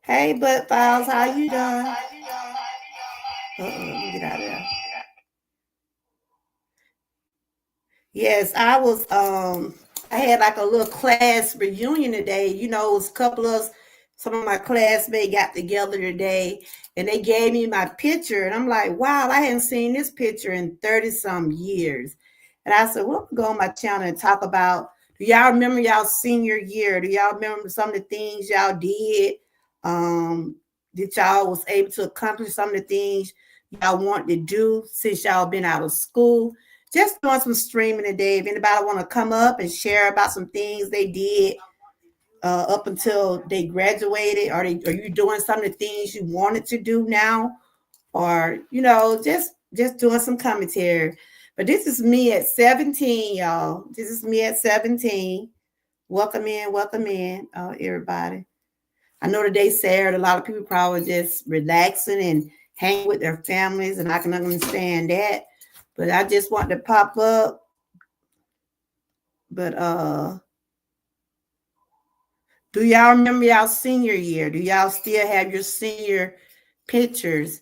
Hey, Butt Files, how you doing? Let me get out of there. Yes, I had like a little class reunion today. It was a couple of some of my classmates got together today and they gave me my picture. And I'm like, wow, I hadn't seen this picture in 30 some years. And I said, well, go on my channel and talk about, do y'all remember y'all senior year? Do y'all remember some of the things y'all did? Um, that y'all was able to accomplish some of the things y'all want to do since y'all been out of school? Just doing some streaming today. If anybody want to come up and share about some things they did up until they graduated, or are you doing some of the things you wanted to do now, or just doing some commentary. But this is me at 17, y'all. This is me at 17. Welcome in, everybody. I know today's Saturday. A lot of people probably just relaxing and hanging with their families, and I can understand that. But I just want to pop up. But do y'all remember y'all senior year? Do y'all still have your senior pictures?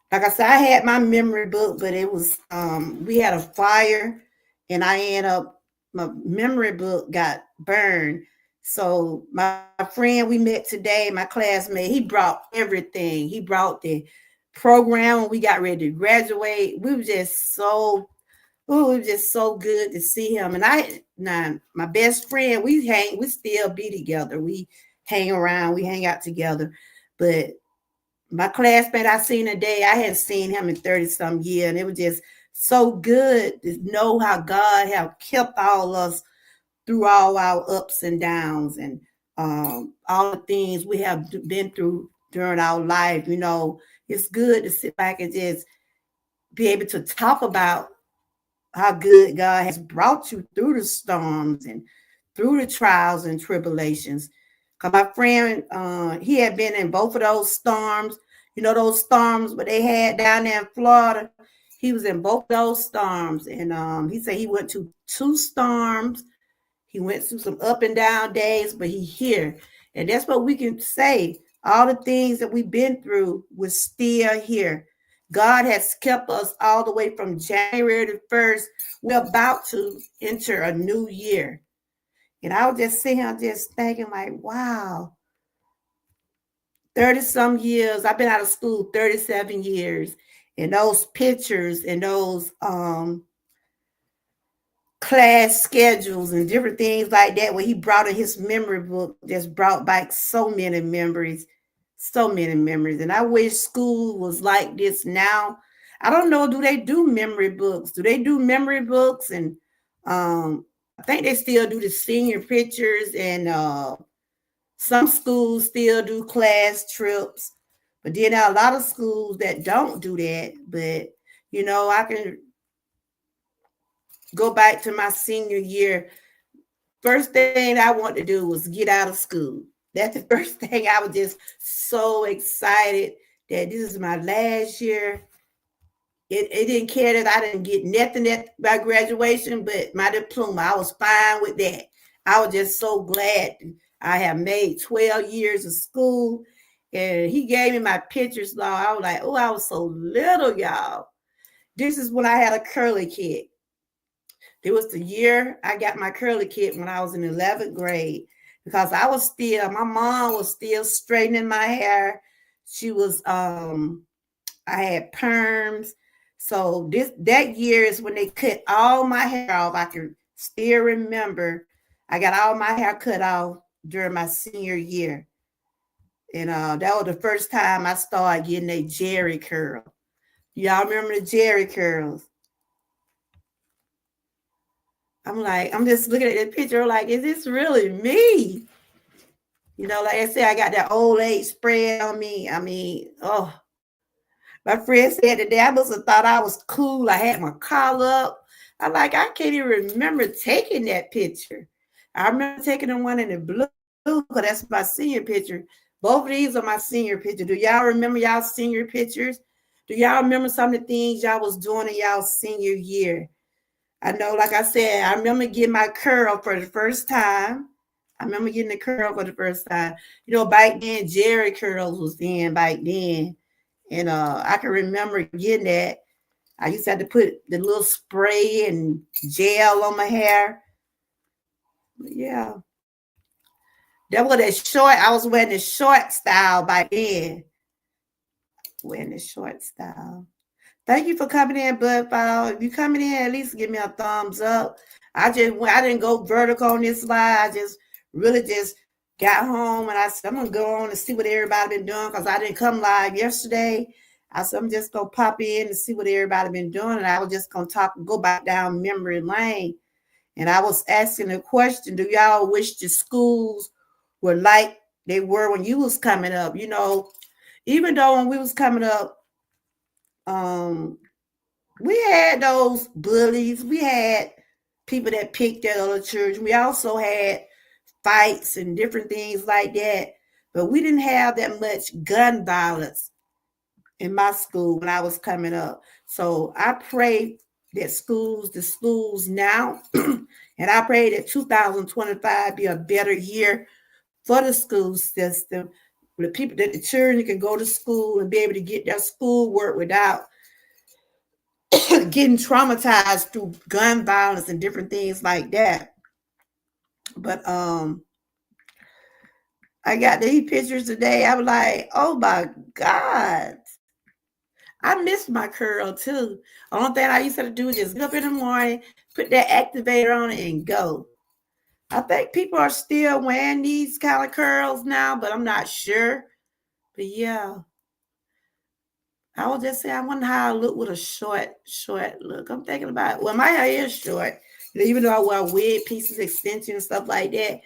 Like I said, I had my memory book, but it was we had a fire and I ended up my memory book got burned. So my friend we met today, my classmate, he brought everything. He brought the program when we got ready to graduate. We were just so it was just so good to see him. And my best friend, we still be together. We hang around, we hang out together. But my classmate I seen today, I hadn't seen him in 30 some years. And it was just so good to know how God have kept all us through all our ups and downs and all the things we have been through during our life. It's good to sit back and just be able to talk about how good God has brought you through the storms and through the trials and tribulations. Cause my friend, he had been in both of those storms. Those storms what they had down there in Florida. He was in both those storms, and he said he went to two storms. He went through some up and down days, but he here, and that's what we can say. All the things that we've been through, we're still here. God has kept us all the way from January the 1st. We're about to enter a new year. And I was just sitting here just thinking, like, wow, 30 some years. I've been out of school 37 years. And those pictures and those class schedules and different things like that, when he brought in his memory book, just brought back so many memories. So many memories. And I wish school was like this now. I don't know, do they do memory books? Do they do memory books? And I think they still do the senior pictures, and some schools still do class trips. But then there are a lot of schools that don't do that. But I can go back to my senior year. First thing I want to do was get out of school. That's the first thing. I was just so excited that this is my last year. It didn't care that I didn't get nothing at my graduation, but my diploma, I was fine with that. I was just so glad I have made 12 years of school. And he gave me my pictures, Law. I was like, oh, I was so little, y'all. This is when I had a curly kid. It was the year I got my curly kid, when I was in 11th grade, because my mom was still straightening my hair. She was, I had perms. So that year is when they cut all my hair off. I can still remember I got all my hair cut off during my senior year. And that was the first time I started getting a Jerry curl. Y'all remember the Jerry curls? I'm just looking at the picture like, is this really me? Like I said, I got that old age spread on me. I mean, oh, my friend said today, I must have thought I was cool. I had my collar up. I can't even remember taking that picture. I remember taking the one in the blue, because that's my senior picture. Both of these are my senior picture. Do y'all remember y'all senior pictures? Do y'all remember some of the things y'all was doing in y'all senior year? I know, like I said, I remember getting my curl for the first time. I remember getting the curl for the first time. You know, back then, Jerry curls was in back then. And I can remember getting that. I used to have to put the little spray and gel on my hair. Yeah. That was that short. I was wearing the short style back then. Wearing the short style. Thank you for coming in, Budfile. If you coming in, at least give me a thumbs up. I didn't go vertical on this slide. I just really just got home and I said, I'm gonna go on and see what everybody been doing because I didn't come live yesterday. I said, I'm just gonna pop in and see what everybody been doing. And I was just gonna go back down memory lane. And I was asking the question, do y'all wish the schools were like they were when you was coming up? You know, even though when we was coming up, we had those bullies. We had people that picked at other children. We also had fights and different things like that. But we didn't have that much gun violence in my school when I was coming up. So I pray that the schools now, and I pray that 2025 be a better year for the school system. The people that the children can go to school and be able to get their schoolwork without getting traumatized through gun violence and different things like that. But I got these pictures today. I was like, oh my God. I missed my curl too. Only thing I used to do is just get up in the morning, put that activator on it and go. I think people are still wearing these kind of curls now, but I'm not sure. But yeah. I will just say, I wonder how I look with a short look. I'm thinking about, well, my hair is short, even though I wear wig pieces, extensions, and stuff like that.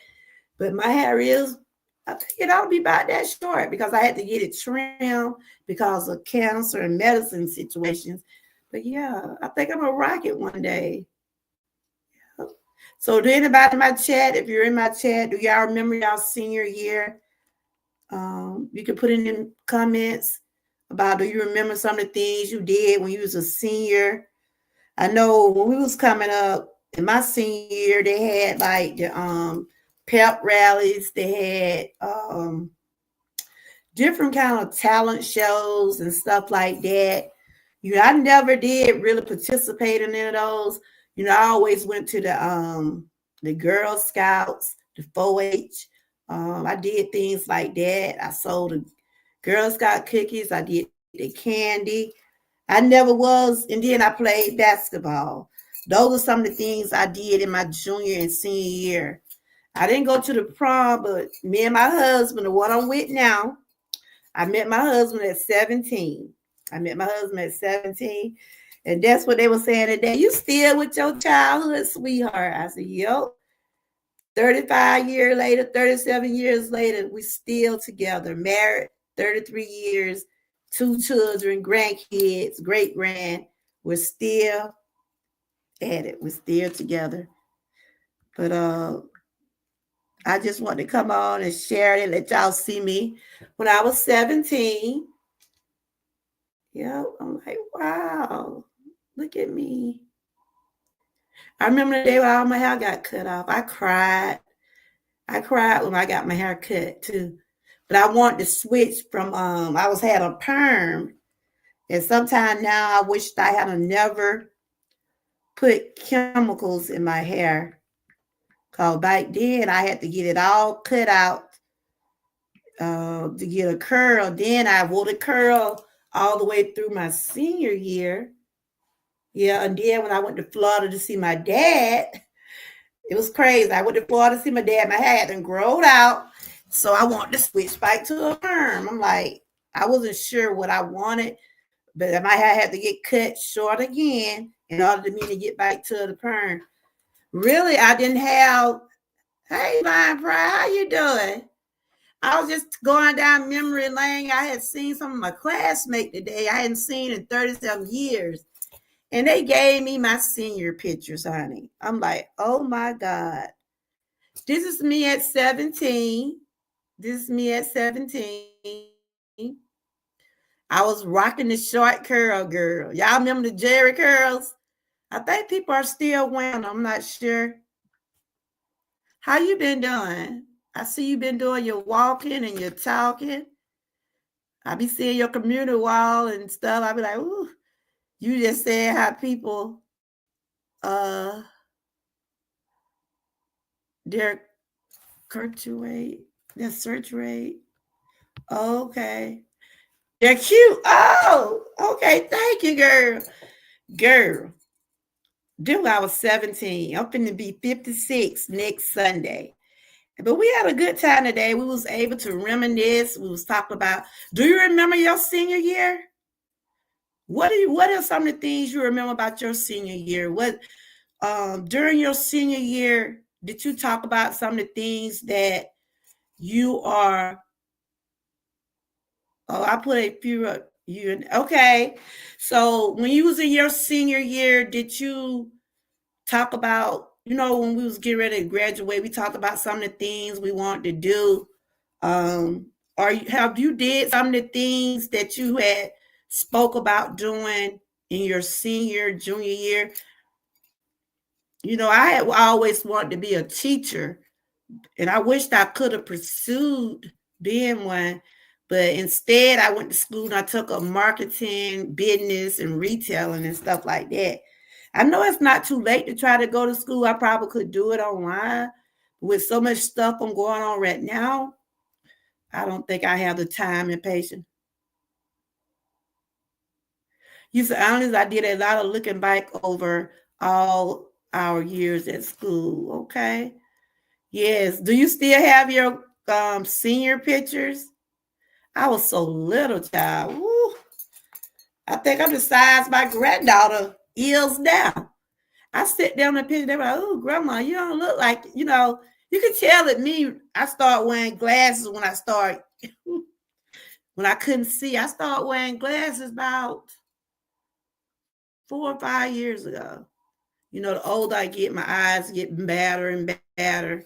But my hair is, I think it ought to be about that short because I had to get it trimmed because of cancer and medicine situations. But yeah, I think I'm going to rock it one day. Yeah. So do anybody in my chat, if you're in my chat, do y'all remember y'all senior year? You can put in the comments about, do you remember some of the things you did when you was a senior? I know when we was coming up in my senior year, they had like the pep rallies, they had different kind of talent shows and stuff like that. You know, I never did really participate in any of those. You know, I always went to the Girl Scouts, the 4-H. I did things like that. I sold the Girl Scout cookies. I did the candy. I never was, and then I played basketball. Those are some of the things I did in my junior and senior year. I didn't go to the prom, but me and my husband, the one I'm with now, I met my husband at 17. And that's what they were saying today. You still with your childhood sweetheart? I said, yep. 35 years later, 37 years later, we still together, married 33 years, 2 children, grandkids, great-grand. We're still at it. We're still together. But I just want to come on and share it and let y'all see me. When I was 17, yeah, I'm like, wow, look at me. I remember the day when all my hair got cut off. I cried. I cried when I got my hair cut too. But I wanted to switch from I had a perm. And sometime now I wished I had never put chemicals in my hair. Cause back then I had to get it all cut out to get a curl. Then I wore the curl all the way through my senior year. Yeah, and then when I went to Florida to see my dad, it was crazy. I went to Florida to see my dad. My hair hadn't grown out. So I wanted to switch back to a perm. I'm like, I wasn't sure what I wanted, but I might have to get cut short again in order for me to get back to the perm. Really, I didn't have, hey, Lion Pride, how you doing? I was just going down memory lane. I had seen some of my classmates today I hadn't seen in 37 years. And they gave me my senior pictures, honey. I'm like, oh my God. This is me at 17. This is me at 17. I was rocking the short curl, girl. Y'all remember the Jerry curls? I think people are still wearing them. I'm not sure. How you been doing? I see you been doing your walking and your talking. I be seeing your community wall and stuff. I be like, ooh, you just said how people their their search rate. Okay. They're cute. Oh, okay. Thank you, girl. Girl. Dude, I was 17. I'm finna be 56 next Sunday. But we had a good time today. We was able to reminisce. We was talking about, do you remember your senior year? What are some of the things you remember about your senior year? What during your senior year, did you talk about some of the things that you are I put a few you okay. So when you was in your senior year, did you talk about, when we was getting ready to graduate, we talked about some of the things we wanted to do. Have you did some of the things that you had spoke about doing in your junior year? I had always wanted to be a teacher, and I wished I could have pursued being one, but instead I went to school and I took a marketing, business, and retailing and stuff like that. I know it's not too late to try to go to school. I probably could do it online. With so much stuff I'm going on right now, I don't think I have the time and patience. You said, honestly, I did a lot of looking back over all our years at school. Okay. Yes. Do you still have your senior pictures? I was so little, child. Woo. I think I'm the size my granddaughter is now. I sit down in the picture, they're like, oh, grandma, you don't look like, you can tell at me, I start wearing glasses when I couldn't see. I started wearing glasses about 4 or 5 years ago. The older I get, my eyes get badder and badder.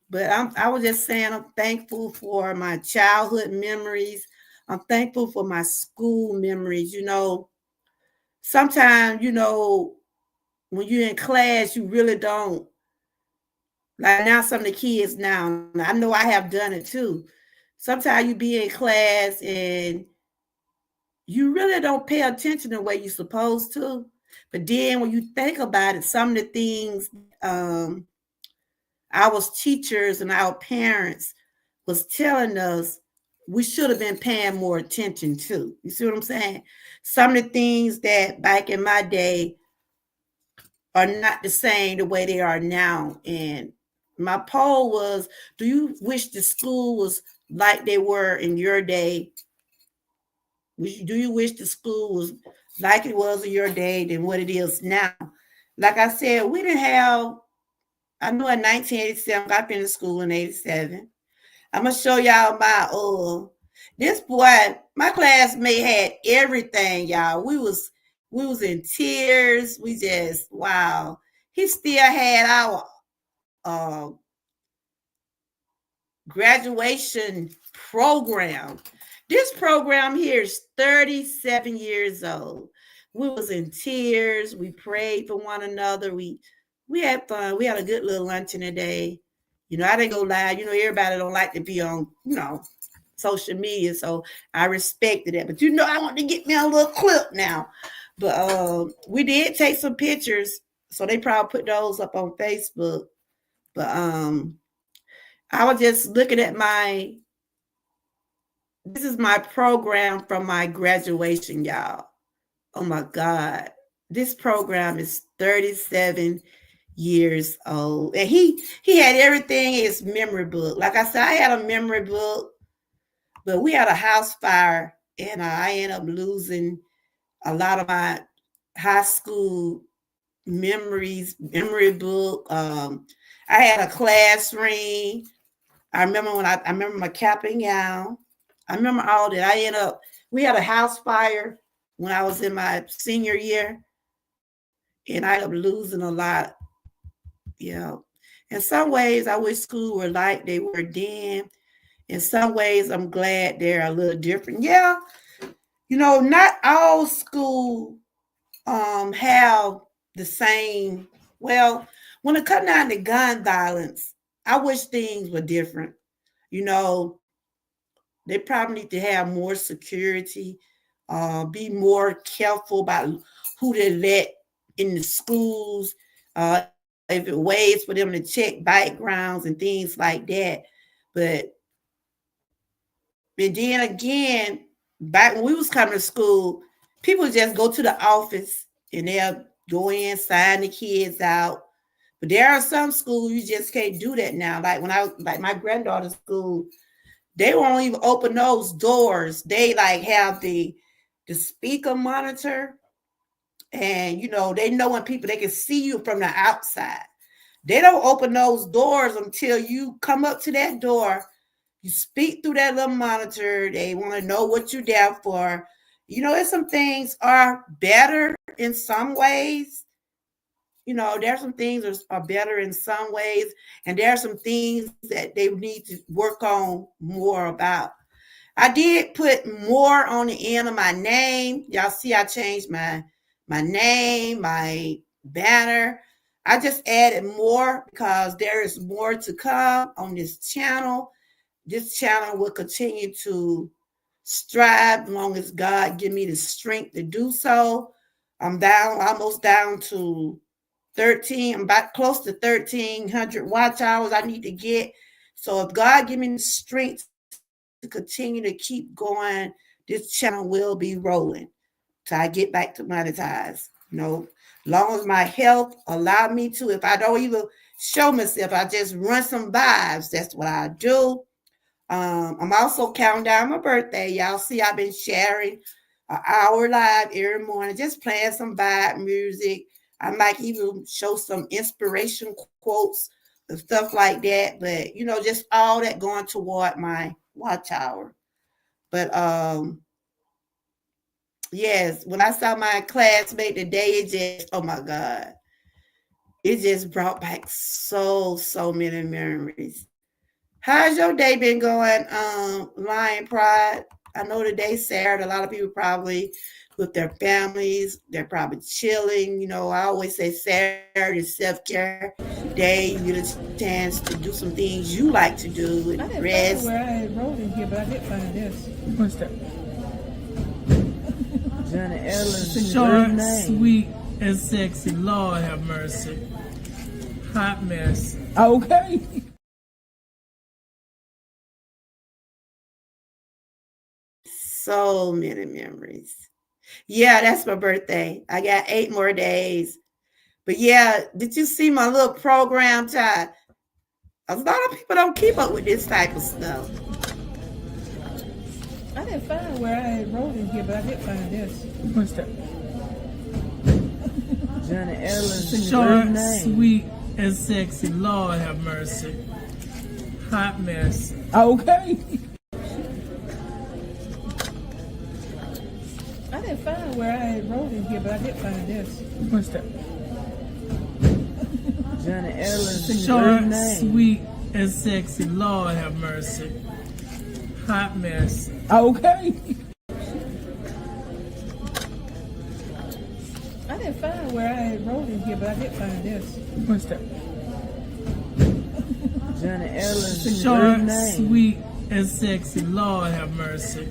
But I was just saying, I'm thankful for my childhood memories. I'm thankful for my school memories. Sometimes, when you're in class, you really don't. Like now, some of the kids now, I know I have done it too. Sometimes you be in class and you really don't pay attention the way you're supposed to. But then when you think about it, some of the things our teachers and our parents was telling us we should have been paying more attention to. You see what I'm saying? Some of the things that back in my day are not the same the way they are now. And my poll was, do you wish the school was like they were in your day? Do you wish the school was like it was in your day than what it is now? Like I said, we didn't have, I know in 1987, I finished school in 87. I'm gonna show y'all this boy, my classmate had everything, y'all. We was in tears. We just, wow. He still had our graduation program. This program here is 37 years old. We was in tears. We prayed for one another. We had fun. We had a good little luncheon today. I didn't go live. Everybody don't like to be on, social media. So I respected that. But I want to get me a little clip now. But we did take some pictures. So they probably put those up on Facebook. But I was just looking at this is my program from my graduation, y'all. Oh my God. This program is 37 years old. And he had everything in his memory book. Like I said, I had a memory book, but we had a house fire and I ended up losing a lot of my high school memory book. I had a class ring. I remember I remember my cap and gown. I remember all that. We had a house fire when I was in my senior year, and I ended up losing a lot. Yeah. In some ways, I wish school were like they were then. In some ways, I'm glad they're a little different. Yeah. Not all school have the same. Well, when it comes down to gun violence, I wish things were different. You know, they probably need to have more security, be more careful about who they let in the schools, if it ways for them to check backgrounds and things like that. But and then again, back when we was coming to school, people just go to the office and they'll go in, sign the kids out. But there are some schools you just can't do that now. Like when I like my granddaughter's school, they won't even open those doors. They like have the speaker monitor, and they know when people they can see you from the outside. They don't open those doors until you come up to that door. You speak through that little monitor. They want to know what you're there for. There's some things are better in some ways. There's some things are better in some ways, and there are some things that they need to work on more about. I did put more on the end of my name. Y'all see I changed my name, my banner. I just added more because there is more to come on this channel. This channel will continue to strive as long as God give me the strength to do so. I'm almost down to 13. I'm about close to 1,300 watch hours I need to get. So if God give me the strength to continue to keep going, this channel will be rolling till I get back to monetize. Long as my health allow me to. If I don't even show myself, I just run some vibes. That's what I do. I'm also counting down my birthday. Y'all see I've been sharing an hour live every morning, just playing some vibe music. I might even show some inspiration quotes and stuff like that. But, just all that going toward my watch hour. But yes, when I saw my classmate today, it just, oh my God, it just brought back so many memories. How's your day been going, Lion Pride? I know today's Saturday. A lot of people probably with their families, they're probably chilling. I always say Saturday is self-care day. You get a chance to do some things you like to do and I didn't rest. find where I had wrote in here, but I did find this. What's that? Johnny Ellen's Short, sweet, and sexy. Lord have mercy. Hot mess. Okay. So many memories. Yeah, that's my birthday. I got 8 more days. But yeah, did you see my little program, Todd? A lot of people don't keep up with this type of stuff. I didn't find where I had wrote in here, but I did find this. What's that? Johnny Ellen's Short, sweet, and sexy. Lord have mercy. Hot mess. Okay. I didn't find where I had wrote in here, but I did find this. What's that? Johnny Ellen's Short, sweet, and sexy. Lord have mercy. Hot mess. Okay. I didn't find where I had wrote in here, but I did find this. What's that? Johnny Ellen's Short, sweet, and sexy. Lord have mercy.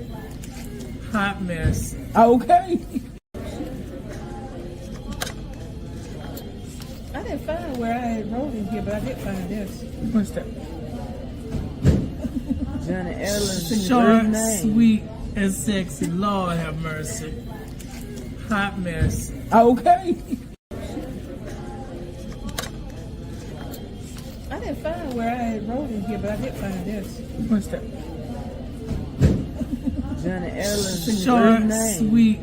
Hot mess. Okay. I didn't find where I had wrote in here, but I did find this. What's that? Johnny Ellen's Short, sweet, and sexy. Lord have mercy. Hot mess. Okay. I didn't find where I had wrote in here, but I did find this. What's that? Johnny Ellen's Short, sweet.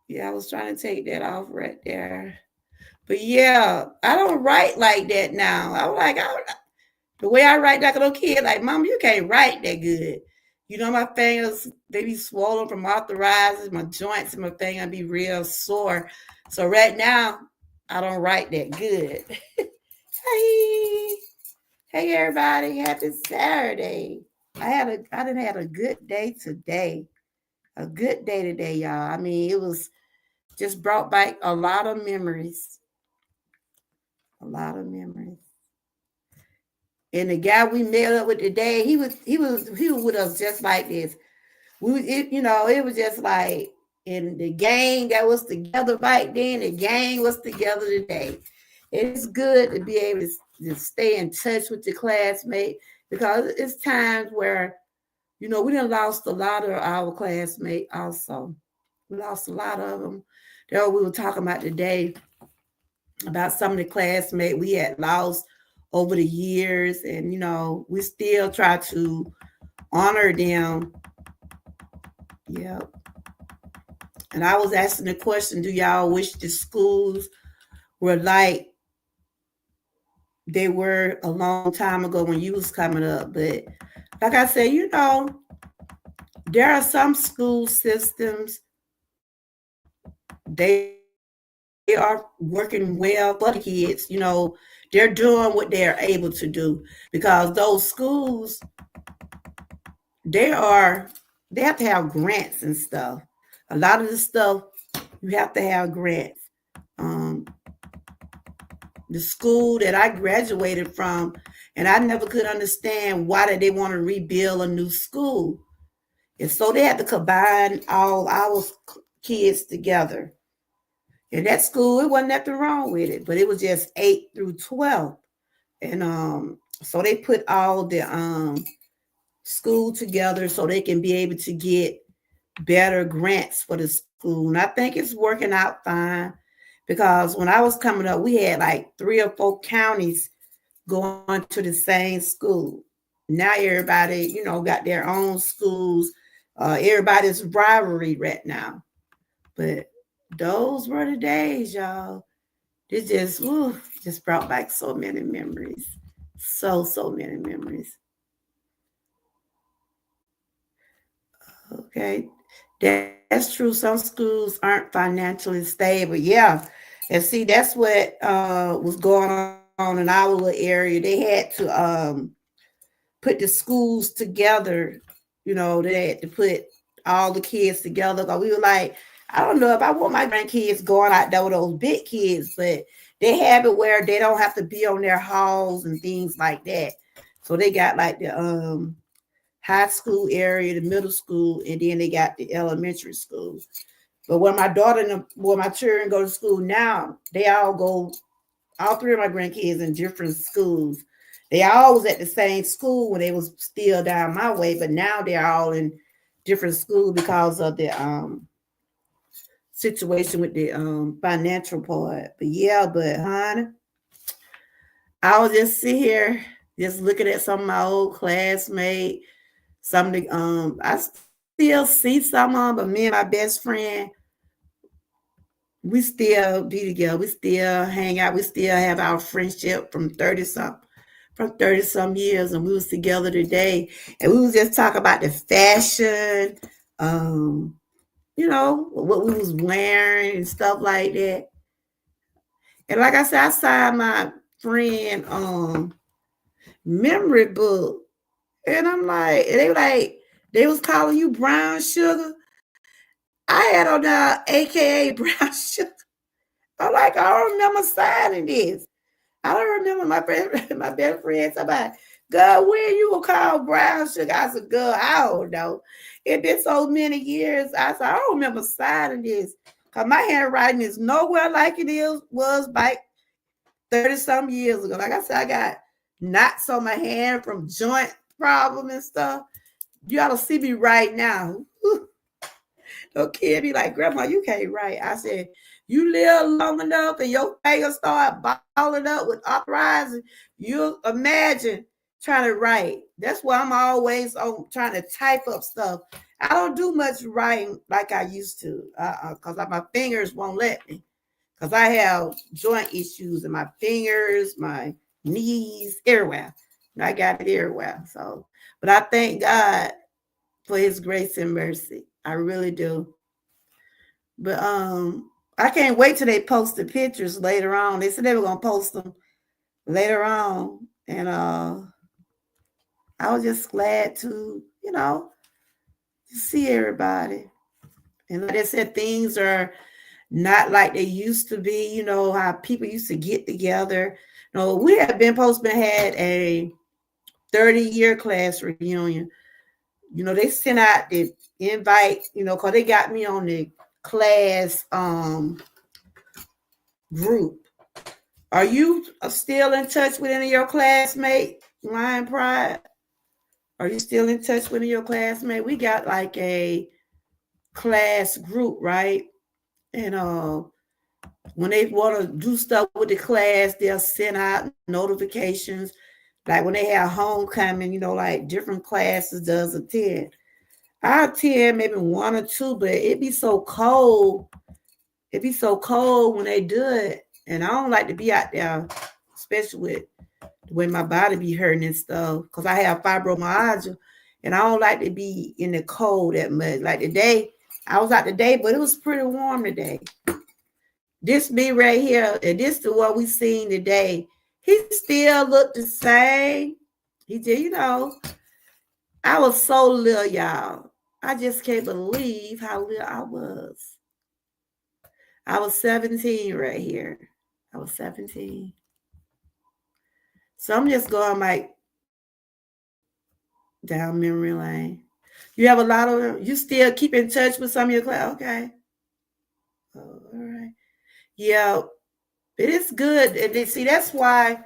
Yeah, I was trying to take that off right there. But yeah, I don't write like that now. I'm like, the way I write like a little kid, like, Mom, you can't write that good. You know, my fingers, they be swollen from arthritis, my joints and my finger be real sore. So right now, I don't write that good. Hey, hey everybody, happy Saturday. I didn't have a good day today. A good day today, y'all. I mean, it was just brought back a lot of memories. A lot of memories. And the guy we met up with today, he was with us just like this. It was just like in the gang that was together back then, the gang was together today. It's good to be able to stay in touch with your classmate because it's times where, we done lost a lot of our classmates also. We lost a lot of them. There we were talking about today about some of the classmates we had lost over the years. And, we still try to honor them. Yeah. And I was asking the question, do y'all wish the schools were like they were a long time ago when you was coming up? But like I said, there are some school systems, they are working well for the kids. They're doing what they're able to do because those schools, they have to have grants and stuff. A lot of the stuff you have to have grants. The school that I graduated from, and I never could understand why did they want to rebuild a new school. And so they had to combine all our kids together. In that school, it wasn't nothing wrong with it, but it was just 8 through 12. And so they put all the school together so they can be able to get better grants for the school. And I think it's working out fine because when I was coming up, we had like 3 or 4 counties going to the same school. Now everybody, got their own schools. Everybody's rivalry right now. But those were the days, y'all. It just brought back so many memories. So many memories. Okay. That's true. Some schools aren't financially stable. Yeah. And see, that's what was going on in our little area. They had to put the schools together. They had to put all the kids together. Because we were like, I don't know if I want my grandkids going out there with those big kids, but they have it where they don't have to be on their halls and things like that. So they got like the high school area, the middle school, and then they got the elementary school. But when my daughter and my children go to school now, they all 3 of my grandkids in different schools. They all was at the same school when they was still down my way, but now they're all in different schools because of the situation with the financial part. But honey, I was just sit here just looking at some of my old classmates. Some of the I still see some of them, but me and my best friend, we still be together. We still hang out. We still have our friendship from 30 some years, and we was together today, and we was just talking about the fashion, what we was wearing and stuff like that. And like I said, I signed my friend memory book. And I'm like, they was calling you brown sugar. I had on the AKA brown sugar. I'm like, I don't remember signing this. I don't remember my best friend somebody, girl, when you will call brown sugar? I said, girl, I don't know. It been so many years. I said, I don't remember signing this. Because my handwriting is nowhere like was back 30 some years ago. Like I said, I got knots on my hand from joint problem and stuff. You ought to see me right now. No kid be like, Grandma, you can't write. I said, you live long enough and your fingers start balling up with arthritis, you'll imagine trying to write. That's why I'm always trying to type up stuff. I don't do much writing like I used to because my fingers won't let me. Because I have joint issues in my fingers, my knees, everywhere. I got it everywhere. So, but I thank God for his grace and mercy. I really do. But I can't wait till they post the pictures later on. They said they were gonna post them later on. And I was just glad to, see everybody. And like I said, things are not like they used to be, how people used to get together. No, we have been postman had a 30-year class reunion. They sent out the invite, because they got me on the class group. Are you still in touch with any of your classmates, Lion Pride? Are you still in touch with your classmate? We got like a class group, right? And when they want to do stuff with the class, they'll send out notifications. Like when they have homecoming, like different classes does attend. I attend maybe one or two, but it'd be so cold. It'd be so cold when they do it. And I don't like to be out there, especially with the way my body be hurting and stuff, because I have fibromyalgia, and I don't like to be in the cold that much. Like today, I was out today, but it was pretty warm today. This me right here, and this is what we seen today. He still looked the same. He did, I was so little, y'all. I just can't believe how little I was. I was 17 right here. I was 17. So I'm just going like down memory lane. You have a lot of them. You still keep in touch with some of your class? Okay. Oh, all right. Yeah, it is good. And see, that's why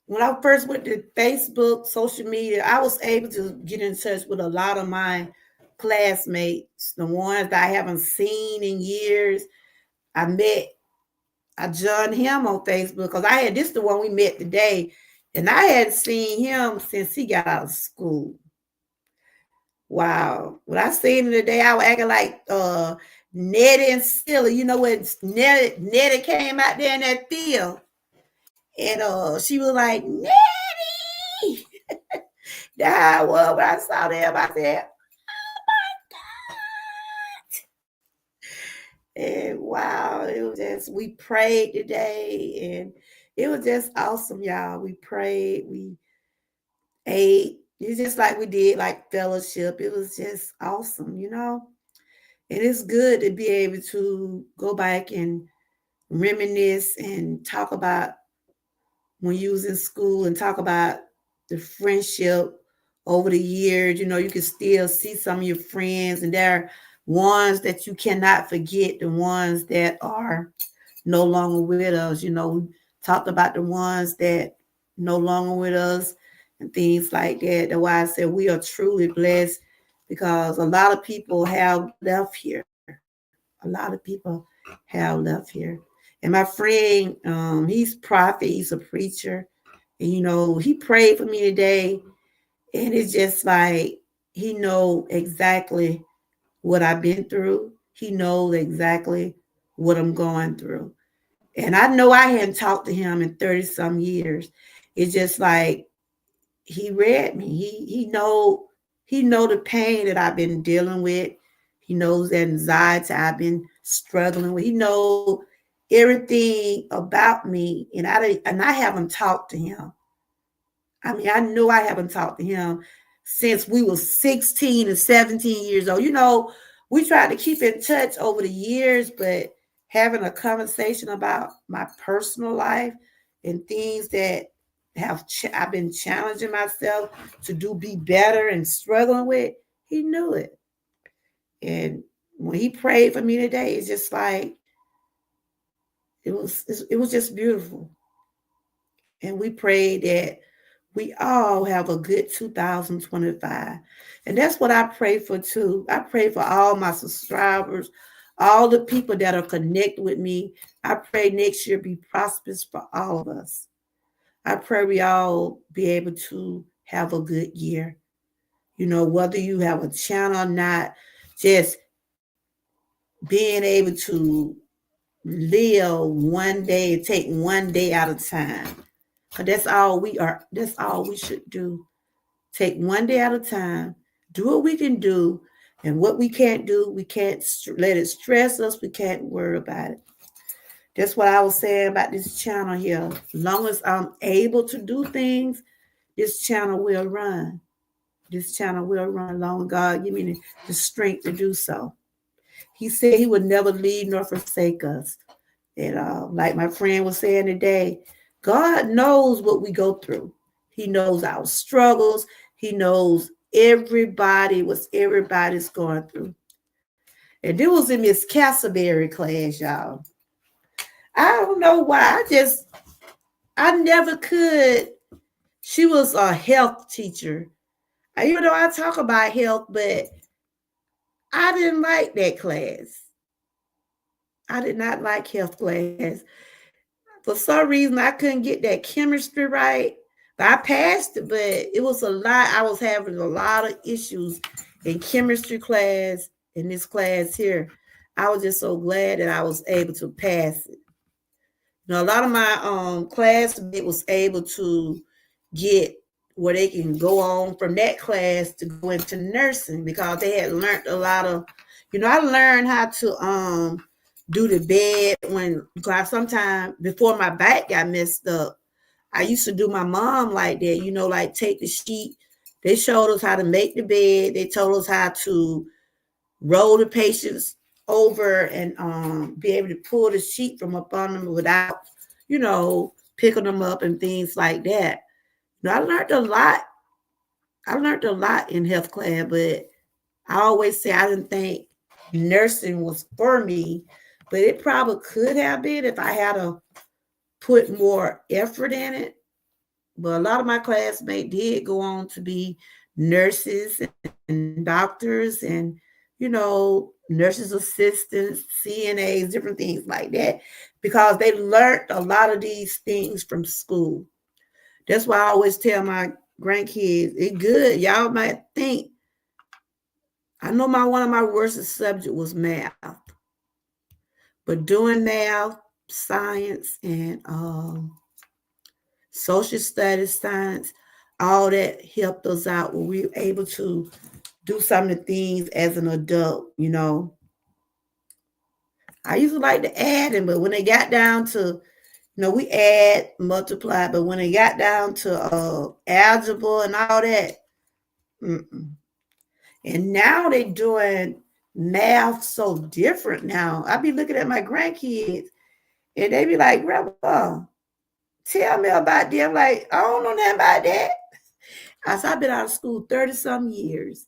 when I first went to Facebook, social media, I was able to get in touch with a lot of my classmates, the ones that I haven't seen in years. I joined him on Facebook because this is the one we met today, and I hadn't seen him since he got out of school. Wow. When I seen him today, I was acting like Nettie and Silly. When Nettie came out there in that field, and she was like, Nettie! That was when I saw them. I said, and wow, it was just, we prayed today, and it was just awesome, y'all. We prayed, we ate. It's just like we did, like fellowship. It was just awesome, And it's good to be able to go back and reminisce and talk about when you was in school and talk about the friendship over the years. You can still see some of your friends, and they're ones that you cannot forget, the ones that are no longer with us. We talked about the ones that no longer with us and things like that. That's why I said we are truly blessed, because a lot of people have left here. A lot of people have left here. And my friend, he's prophet, he's a preacher. And, he prayed for me today. And it's just like, he knows exactly what I've been through. He knows exactly what I'm going through. And I know I hadn't talked to him in 30 some years. It's just like he read me. He know the pain that I've been dealing with. He knows the anxiety I've been struggling with. He knows everything about me. And I haven't talked to him. I mean, I know I haven't talked to him since we were 16 and 17 years old. We tried to keep in touch over the years, but having a conversation about my personal life and things that I've been challenging myself to be better and struggling with, he knew it. And when he prayed for me today, it's just like, it was just beautiful. And we prayed that we all have a good 2025. And that's what I pray for too. I pray for all my subscribers, all the people that are connected with me. I pray next year be prosperous for all of us. I pray we all be able to have a good year. Whether you have a channel or not, just being able to live one day, take one day at a time. Because that's all we should do. Take one day at a time. Do what we can do, and what we can't do, we can't let it stress us. We can't worry about it. That's what I was saying about this channel here. As long as I'm able to do things, this channel will run. This channel will run long as God give me the strength to do so. He said he would never leave nor forsake us. And like my friend was saying today, God knows what we go through. He knows our struggles. He knows what everybody's going through. And it was in Miss Castleberry class, y'all. I don't know why. I never could. She was a health teacher. Even though I talk about health, but I didn't like that class. I did not like health class. For some reason, I couldn't get that chemistry right. I passed it, but it was a lot. I was having a lot of issues in chemistry class, in this class here. I was just so glad that I was able to pass it. You know, a lot of my classmates was able to get where they can go on from that class to go into nursing because they had learned a lot of, I learned how to do the bed because sometimes before my back got messed up, I used to do my mom like that, like take the sheet. They showed us how to make the bed. They told us how to roll the patients over and be able to pull the sheet from up on them without, picking them up and things like that. I learned a lot. I learned a lot in health class, but I always say I didn't think nursing was for me, but it probably could have been if I had to put more effort in it. But a lot of my classmates did go on to be nurses and doctors and, nurses assistants, CNAs, different things like that, because they learned a lot of these things from school. That's why I always tell my grandkids, it's good. Y'all might think, I know one of my worst subject was math. But doing math, science, and social studies, science, all that helped us out when we were able to do some of the things as an adult, I used to like to add, but when they got down to we add, multiply, but when it got down to algebra and all that, and now they're doing math so different now. I be looking at my grandkids, and they be like, Grandpa, tell me about them. Like, I don't know nothing about that. I've been out of school 30-some years.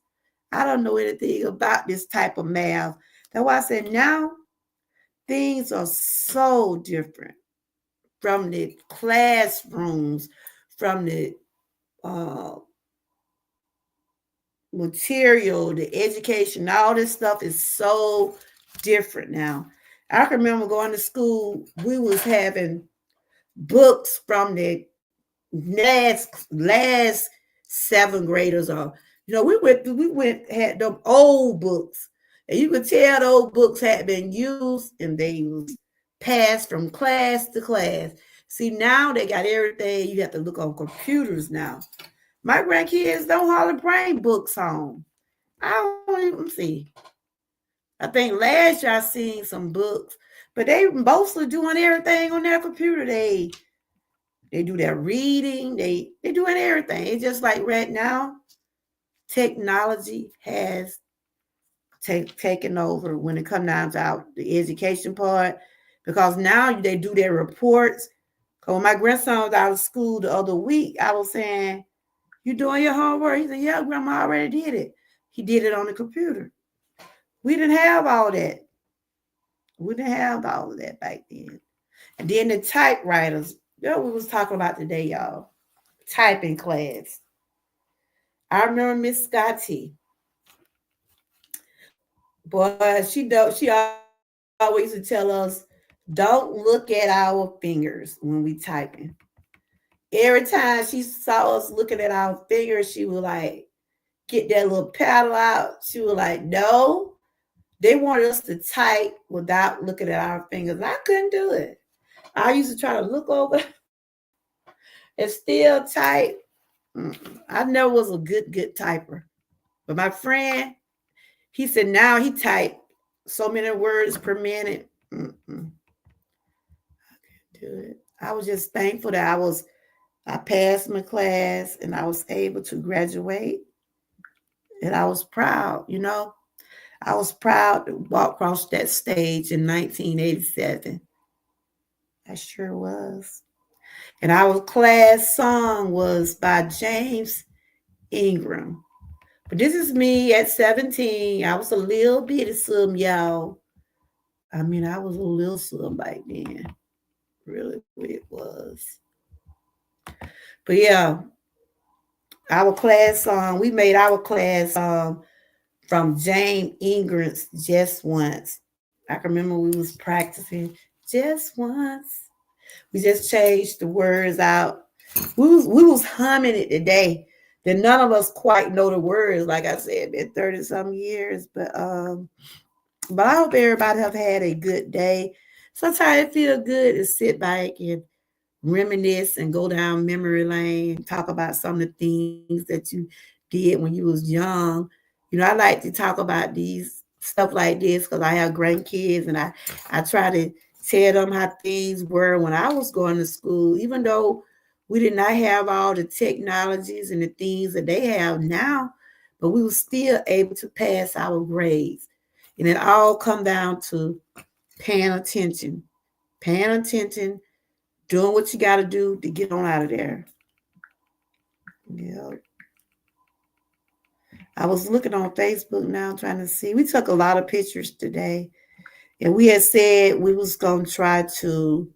I don't know anything about this type of math. That's why I said now things are so different. From the classrooms, from the material, the education, all this stuff is so different now. I can remember going to school, we was having books from the last seventh graders, or we had them old books, and you could tell those books had been used and they was passed from class to class. See, now they got everything. You have to look on computers now. My grandkids don't hardly bring books home. I don't even see. I think last year I seen some books, but they mostly doing everything on their computer. They do their reading. They doing everything. It's just like right now, technology has taken over when it comes down to the education part. Because now they do their reports. Because when my grandson was out of school the other week, I was saying, you doing your homework? He said, yeah, Grandma already did it. He did it on the computer. We didn't have all that. We didn't have all of that back then. And then the typewriters, we was talking about today, y'all. Typing class. I remember Miss Scotty. Boy, she always used to tell us, don't look at our fingers when we typing. Every time she saw us looking at our fingers, she would like get that little paddle out. She was like, no, they wanted us to type without looking at our fingers. I couldn't do it. I used to try to look over and still type. I never was a good typer. But my friend, he said now he typed so many words per minute. Mm-mm. Do it. I was just thankful that I passed my class and I was able to graduate. And I was proud, you know. I was proud to walk across that stage in 1987. I sure was. And our class song was by James Ingram. But this is me at 17. I was a little bitty some, y'all. I mean, I was a little some back then. Really, it was. But yeah, our class song, we made our class song from James Ingram's Just Once. I can remember we was practicing just once. We just changed the words out. We was humming it today. Then none of us quite know the words, like I said, been 30 some years. But I hope everybody have had a good day. Sometimes it feels good to sit back and reminisce and go down memory lane, talk about some of the things that you did when you was young. You know, I like to talk about these stuff like this because I have grandkids and I try to tell them how things were when I was going to school, even though we did not have all the technologies and the things that they have now, but we were still able to pass our grades. And it all come down to paying attention, doing what you got to do to get on out of there. Yeah. I was looking on Facebook now trying to see. We took a lot of pictures today. And we had said we was going to try to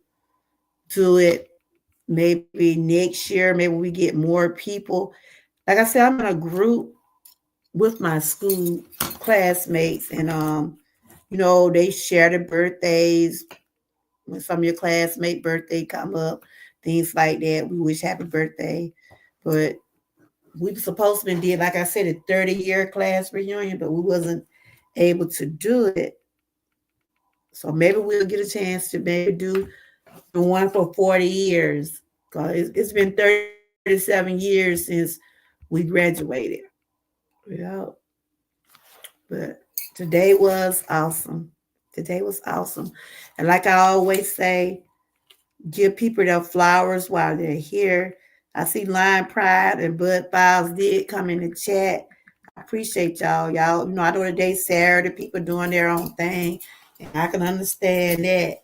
do it maybe next year. Maybe we get more people. Like I said, I'm in a group with my school classmates. And, you know, they share their birthdays. When some of your classmate birthday come up, things like that, we wish happy birthday. But we were supposed to be did, like I said, a 30-year class reunion, but we wasn't able to do it. So maybe we'll get a chance to maybe do the one for 40 years. Because it's been 37 years since we graduated. Yeah. But today was awesome. Today was awesome. And like I always say, give people their flowers while they're here. I see Lion Pride and Bud Files did come in the chat. I appreciate y'all. Y'all, you know, I know today's Saturday, people doing their own thing. And I can understand that.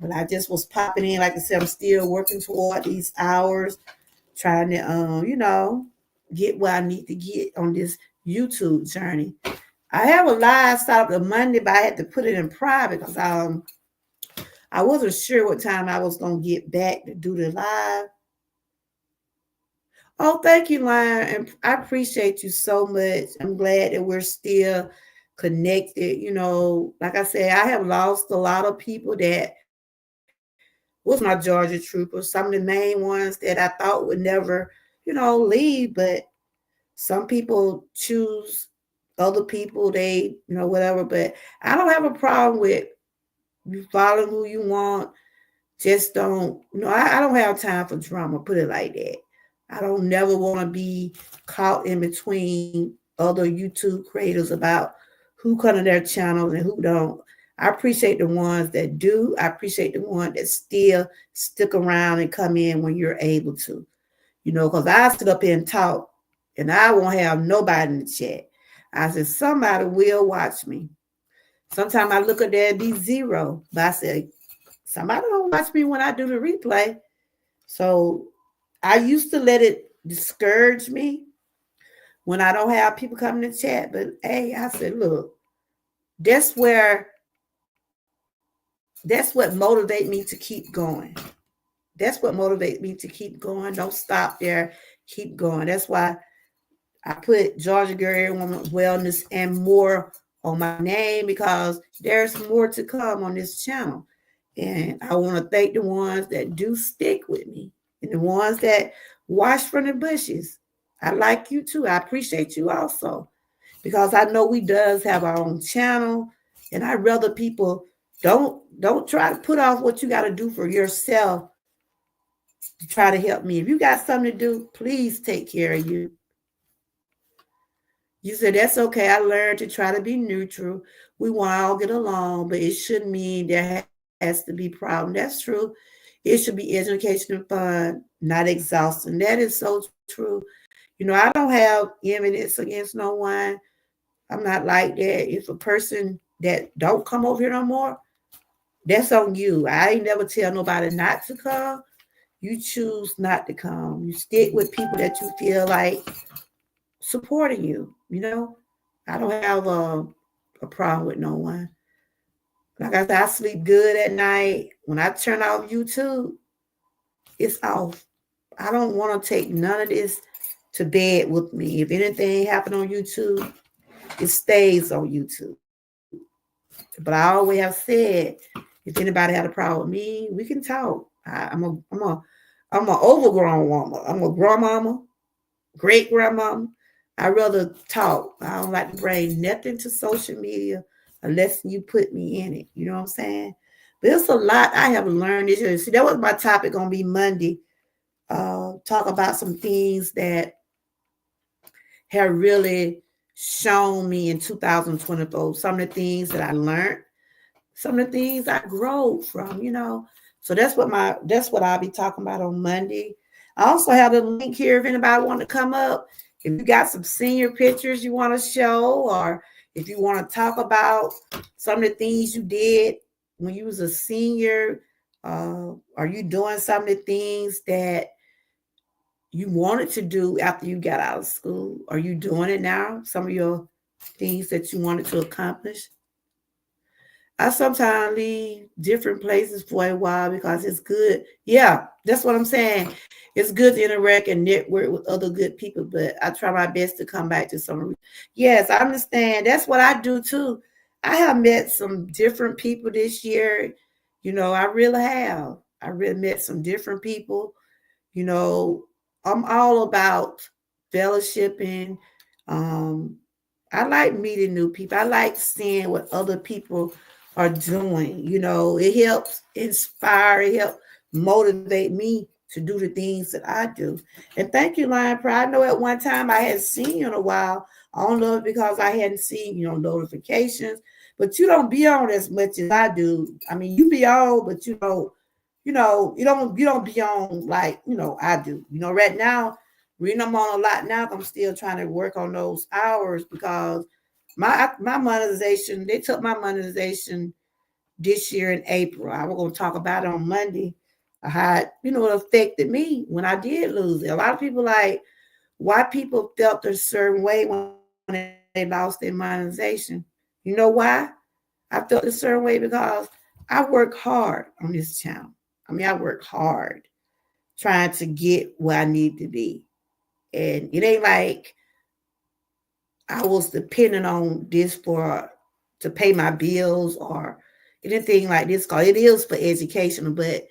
But I just was popping in. Like I said, I'm still working toward these hours, trying to, you know, get where I need to get on this YouTube journey. I have a live start up on Monday, but I had to put it in private because I wasn't sure what time I was going to get back to do the live. Oh, thank you, Lion. And I appreciate you so much. I'm glad that we're still connected. You know, like I said, I have lost a lot of people that was my Georgia troopers, some of the main ones that I thought would never, you know, leave. But some people choose other people, they, you know, whatever. But I don't have a problem with you following who you want. Just don't, you know, I don't have time for drama, put it like that. I don't never want to be caught in between other YouTube creators about who come to their channels and who don't. I appreciate the ones that do. I appreciate the ones that still stick around and come in when you're able to. You know, because I sit up here and talk, and I won't have nobody in the chat. I said, somebody will watch me. Sometimes I look at that and be zero. But I said, somebody don't watch me when I do the replay. So I used to let it discourage me when I don't have people coming to chat. But hey, I said, look, that's what motivates me to keep going. That's what motivates me to keep going. Don't stop there. Keep going. That's why I put Georgia Girl Woman Wellness and More on my name, because there's more to come on this channel. And I want to thank the ones that do stick with me and the ones that watch from the bushes. I like you too. I appreciate you also, because I know we does have our own channel, and I'd rather people don't try to put off what you got to do for yourself to try to help me. If you got something to do, please take care of you. You said that's okay. I learned to try to be neutral. We want to all get along, but it shouldn't mean there has to be problem. That's true. It should be education and fun, not exhausting. That is so true. I don't have evidence against no one. I'm not like that. If a person that don't come over here no more, that's on you. I ain't never tell nobody not to come. You choose not to come. You stick with people that you feel like supporting you. I don't have a problem with no one. Like I said, I sleep good at night. When I turn off YouTube, it's off. I don't want to take none of this to bed with me. If anything happened on YouTube, it stays on YouTube. But I always have said, if anybody had a problem with me, we can talk. I'm an overgrown woman. I'm a grandmama, great grandmama. I rather talk. I don't like to bring nothing to social media unless you put me in it. You know what I'm saying? But it's a lot I have learned this year. See, that was my topic gonna be Monday. Talk about some things that have really shown me in 2024. Some of the things that I learned, some of the things I grow from. So that's what I'll be talking about on Monday. I also have the link here if anybody want to come up. If you got some senior pictures you want to show, or if you want to talk about some of the things you did when you was a senior, are you doing some of the things that you wanted to do after you got out of school? Are you doing it now? Some of your things that you wanted to accomplish? I sometimes leave different places for a while because it's good. Yeah, that's what I'm saying. It's good to interact and network with other good people, but I try my best to come back to some. Yes, I understand. That's what I do too. I have met some different people this year. I really have. I really met some different people. I'm all about fellowshipping. I like meeting new people. I like seeing what other people are doing. It helps inspire, it helps motivate me to do the things that I do. And thank you, Lion Pride. I know at one time I hadn't seen you in a while. I don't know if because I hadn't seen, notifications, but you don't be on as much as I do. I mean, you be on, but you don't be on like, I do. Right now, I'm on a lot now. I'm still trying to work on those hours because my monetization, they took my monetization this year in April. I was going to talk about it on Monday. How it affected me when I did lose it. A lot of people like why people felt a certain way when they lost their monetization. You know why? I felt a certain way because I work hard on this channel. I mean, I work hard trying to get where I need to be. And it ain't like I was depending on this to pay my bills or anything like this, because it is for education. But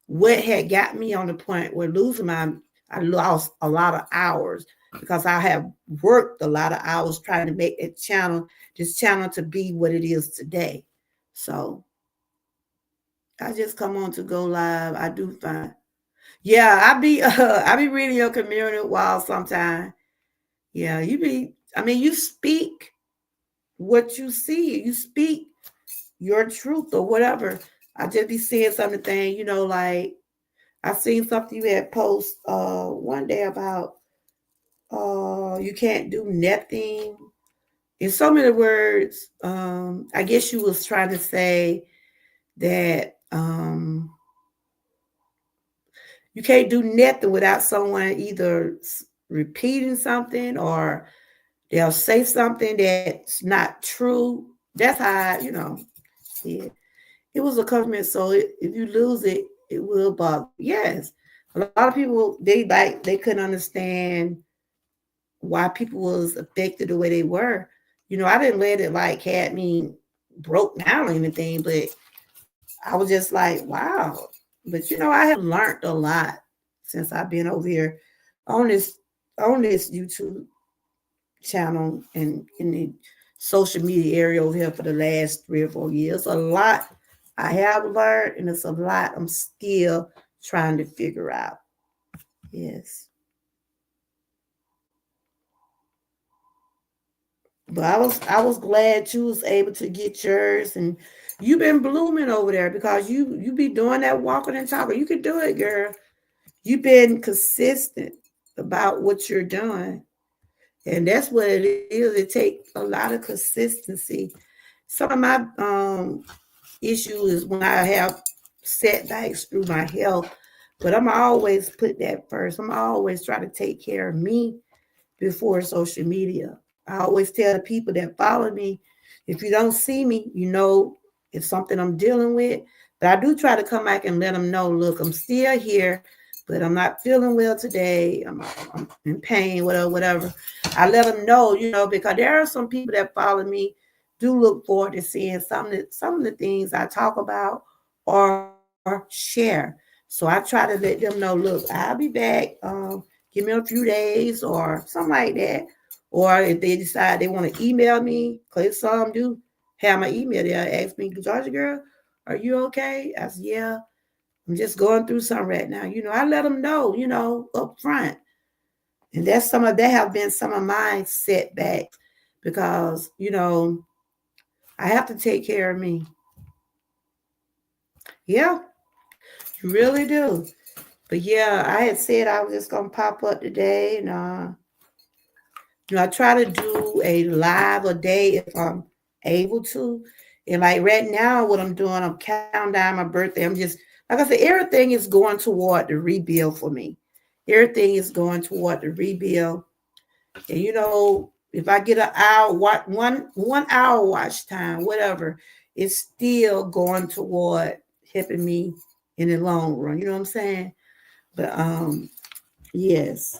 what had got me on the point where I lost a lot of hours because I have worked a lot of hours trying to make this channel to be what it is today. So I just come on to go live. I do fine. Yeah, I be reading your community while sometimes. Yeah, you speak what you see. You speak your truth or whatever. I just be seeing something, like I seen something you had post one day about you can't do nothing. In so many words, I guess you was trying to say that you can't do nothing without someone either repeating something or they'll say something that's not true. That's how see it. It was a compliment. So if you lose it, it will bother. Yes, a lot of people they couldn't understand why people was affected the way they were. I didn't let it had me broke down or anything, but I was just like, wow. But I have learned a lot since I've been over here on this YouTube channel and in the social media area over here for the last 3 or 4 years. A lot I have learned, and it's a lot I'm still trying to figure out. Yes. But I was glad you was able to get yours, and you've been blooming over there because you be doing that walking and talking. You can do it, girl. You've been consistent about what you're doing. And that's what it is. It takes a lot of consistency. Some of my issue is when I have setbacks through my health, but I'm always put that first. I'm always try to take care of me before social media. I always tell the people that follow me, if you don't see me, you know it's something I'm dealing with. But I do try to come back and let them know, look, I'm still here, but I'm not feeling well today. I'm in pain, whatever. I let them know, you know, because there are some people that follow me, do look forward to seeing some of the things I talk about or share. So I try to let them know, look, I'll be back. Give me a few days or something like that. Or if they decide they want to email me, because some do have my email, they'll ask me, Georgia girl, are you okay? I said, yeah, I'm just going through something right now. You know, I let them know, you know, up front. And that have been some of my setbacks because, you know, I have to take care of me. Yeah, you really do. But yeah, I had said I was just gonna pop up today, and you know, I try to do a live a day if I'm able to. And like right now, what I'm doing, I'm counting down my birthday. I'm just, like I said, everything is going toward the rebuild for me. Everything is going toward the rebuild. And you know, if I get an hour, one hour watch time, whatever, it's still going toward helping me in the long run. You know what I'm saying? But yes.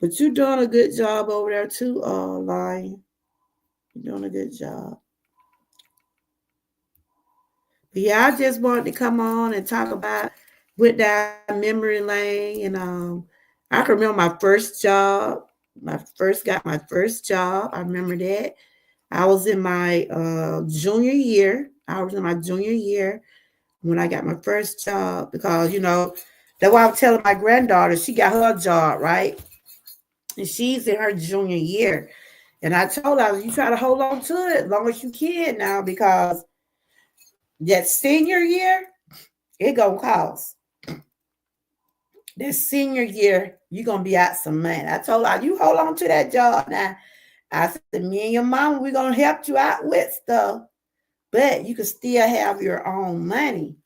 But you're doing a good job over there too, Lion. You're doing a good job. But yeah, I just wanted to come on and talk about went down memory lane, and I can remember my first job. Got my first job. I remember that. I was in my junior year. I was in my junior year when I got my first job because you know that's why I'm telling my granddaughter she got her job right, and she's in her junior year. And I told her, you try to hold on to it as long as you can now because that senior year, it gonna cost. That senior year, you're gonna be out some money. I told her, you hold on to that job now. I said, me and your mama, we're gonna help you out with stuff, but you can still have your own money.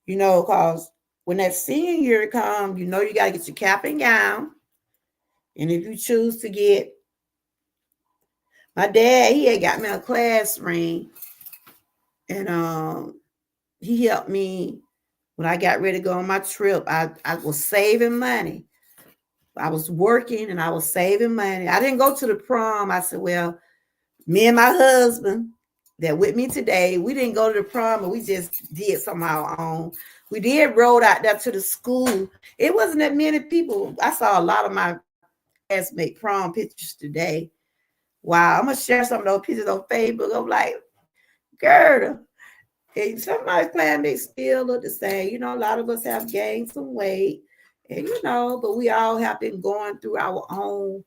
You know, because when that senior year comes, you know you gotta get your cap and gown. And if you choose to get my dad, he had got me a class ring, and he helped me when I got ready to go on my trip. I was saving money. I was working and I was saving money. I didn't go to the prom. I said, well, me and my husband that with me today, we didn't go to the prom, but we just did some of our own. We did rode out there to the school. It wasn't that many people. I saw a lot of my classmate prom pictures today. Wow, I'm gonna share some of those pictures on Facebook. I'm like, girl, and some of my classmates still look the same. You know, a lot of us have gained some weight, and you know, but we all have been going through our own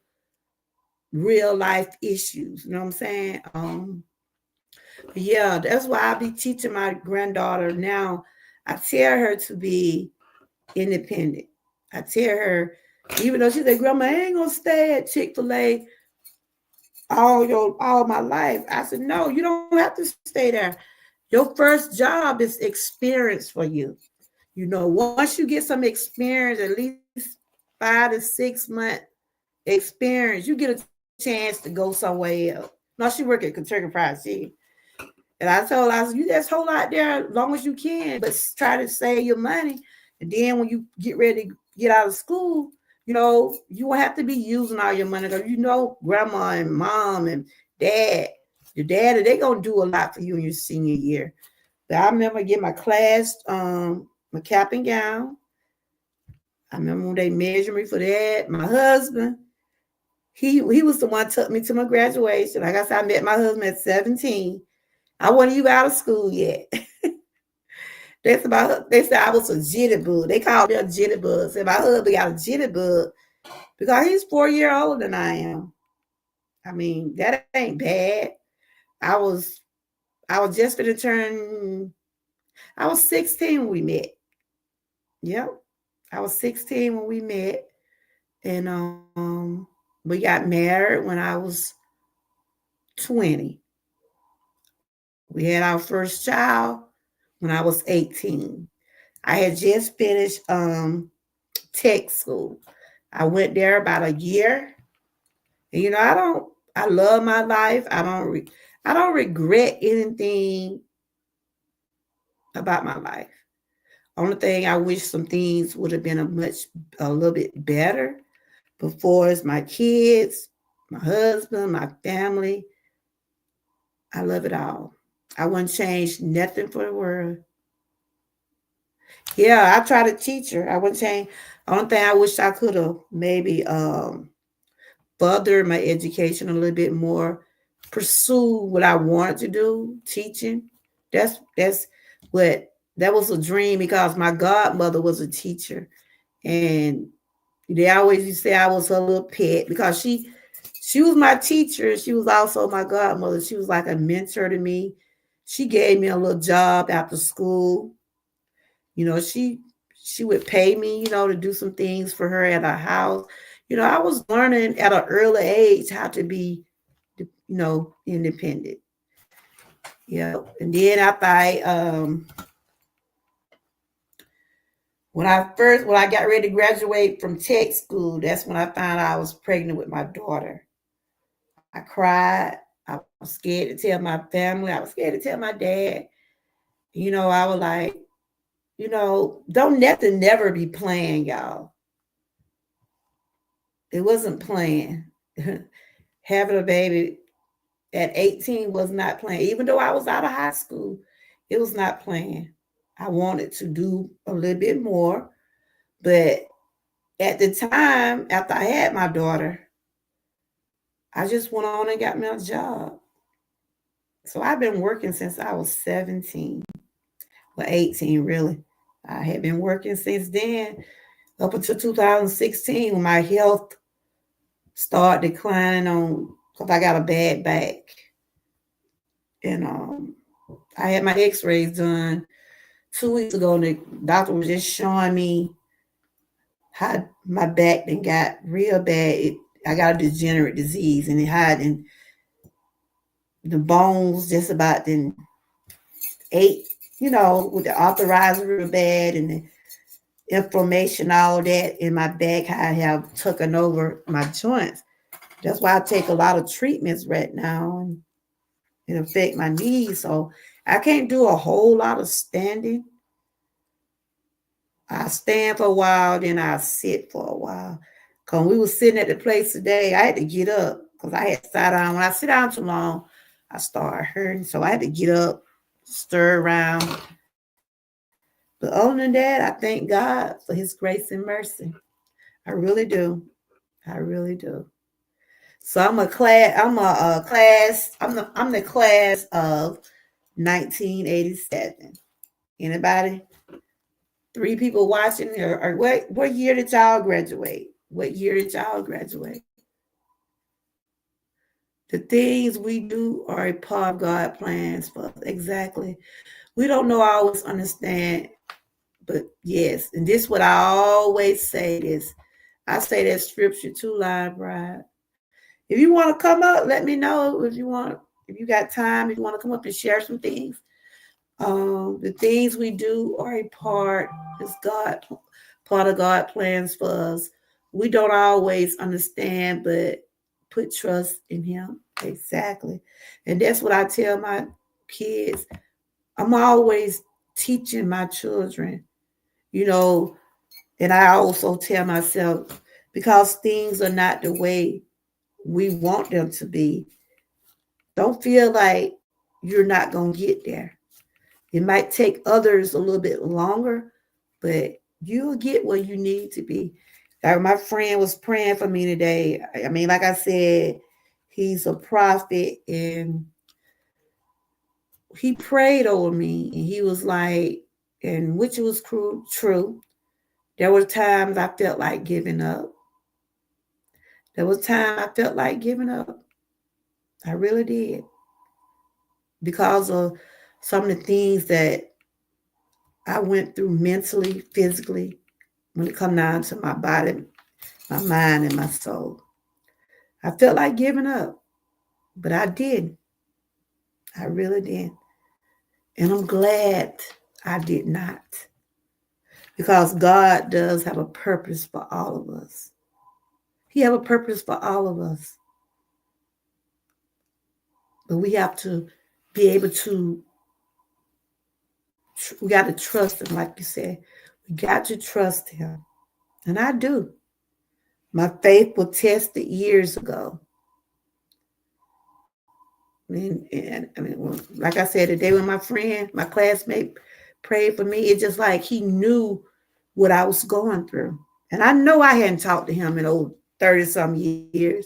real life issues. You know what I'm saying? Yeah, that's why I be teaching my granddaughter now. I tell her to be independent. I tell her, even though she said, Grandma, I ain't gonna stay at Chick-fil-A all my life. I said, no, you don't have to stay there. Your first job is experience for you. You know, once you get some experience, at least 5 to 6 month experience, you get a chance to go somewhere else. No, she worked at Kentucky Fried Chicken. And I told her, I said, you just hold out there as long as you can, but try to save your money. And then when you get ready to get out of school, you know, you won't have to be using all your money because you know grandma and mom and dad, your daddy, they're going to do a lot for you in your senior year. But I remember getting my class, my cap and gown. I remember when they measured me for that. My husband, he was the one who took me to my graduation. Like I said, I met my husband at 17. I wasn't even out of school yet. They said I was a jitterbug. They called me a jitterbug. Said my husband got a jitterbug because he's 4 years older than I am. I mean, that ain't bad. I was just gonna turn. I was 16 when we met. Yep, I was 16 when we met, and we got married when I was 20. We had our first child when I was 18. I had just finished tech school. I went there about a year. And I love my life. I don't regret anything about my life. Only thing I wish some things would have been a little bit better before is my kids, my husband, my family. I love it all. I wouldn't change nothing for the world. Yeah, I try to teach her. I wouldn't change. Only thing I wish I could have maybe further my education a little bit more, pursue what I wanted to do, teaching. That's what that was a dream because my godmother was a teacher, and they always used to say I was her little pet because she was my teacher. She was also my godmother. She was like a mentor to me. She gave me a little job after school. She would pay me, to do some things for her at her house. I was learning at an early age how to be, independent. Yeah. And then after when I got ready to graduate from tech school, that's when I found out I was pregnant with my daughter. I cried. I was scared to tell my family. I was scared to tell my dad. I was like, don't nothing never be planned, y'all. It wasn't planned. Having a baby at 18 was not planned. Even though I was out of high school, it was not planned. I wanted to do a little bit more. But at the time, after I had my daughter, I just went on and got me a job. So I've been working since I was 17. Well, 18, really. I had been working since then up until 2016 when my health started declining because I got a bad back. And I had my x-rays done 2 weeks ago, and the doctor was just showing me how my back then got real bad. I got a degenerate disease, and it had in the bones just about then ate, with the arthritis real bad and the inflammation, all that in my back, I have taken over my joints. That's why I take a lot of treatments right now, and it affect my knees. So I can't do a whole lot of standing. I stand for a while, then I sit for a while. Because we were sitting at the place today, I had to get up because I had sat down. When I sit down too long, I start hurting. So I had to get up, stir around. But other than that, I thank God for his grace and mercy. I really do. I really do. So I'm the class of 1987. Anybody? 3 people watching here. Or what year did y'all graduate? What year did y'all graduate? The things we do are a part of God's plans for us. Exactly. We don't know always understand, but yes, and this is what I always say this. I say that scripture too, Live Bride. If you want to come up, let me know if you got time, if you want to come up and share some things. The things we do are a part of God plans for us. We don't always understand, but put trust in him. Exactly. And that's what I tell my kids. I'm always teaching my children, and I also tell myself, because things are not the way we want them to be, don't feel like you're not going to get there. It might take others a little bit longer, but you'll get where you need to be. Like my friend was praying for me today. I mean, like I said, he's a prophet, and he prayed over me, and he was like, and which was true. There were times I felt like giving up. There was time I felt like giving up. I really did. Because of some of the things that I went through mentally, physically, when it come down to my body, my mind, and my soul. I felt like giving up, but I didn't. I really did. And I'm glad I did not. Because God does have a purpose for all of us. He has a purpose for all of us. But we have to be able to, we got to trust him, like you said. We got to trust him. And I do. My faith was tested years ago. And like I said, the day when my friend, my classmate prayed for me, it's just like he knew what I was going through. And I know I hadn't talked to him in over 30-some years.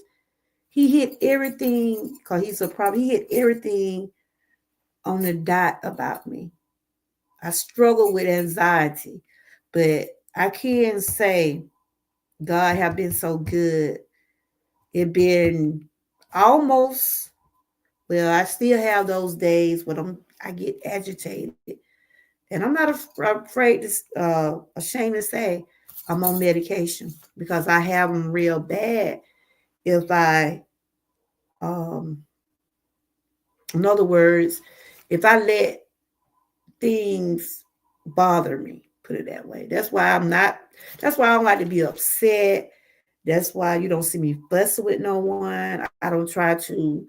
He hit everything, because he's a problem. He hit everything on the dot about me. I struggle with anxiety, but I can't say God have been so good. It been almost, well, I still have those days when I get agitated. And I'm not afraid to, ashamed to say I'm on medication, because I have them real bad. If I, in other words, if I let things bother me, put it that way. That's why I don't like to be upset. That's why you don't see me fussing with no one. I don't try to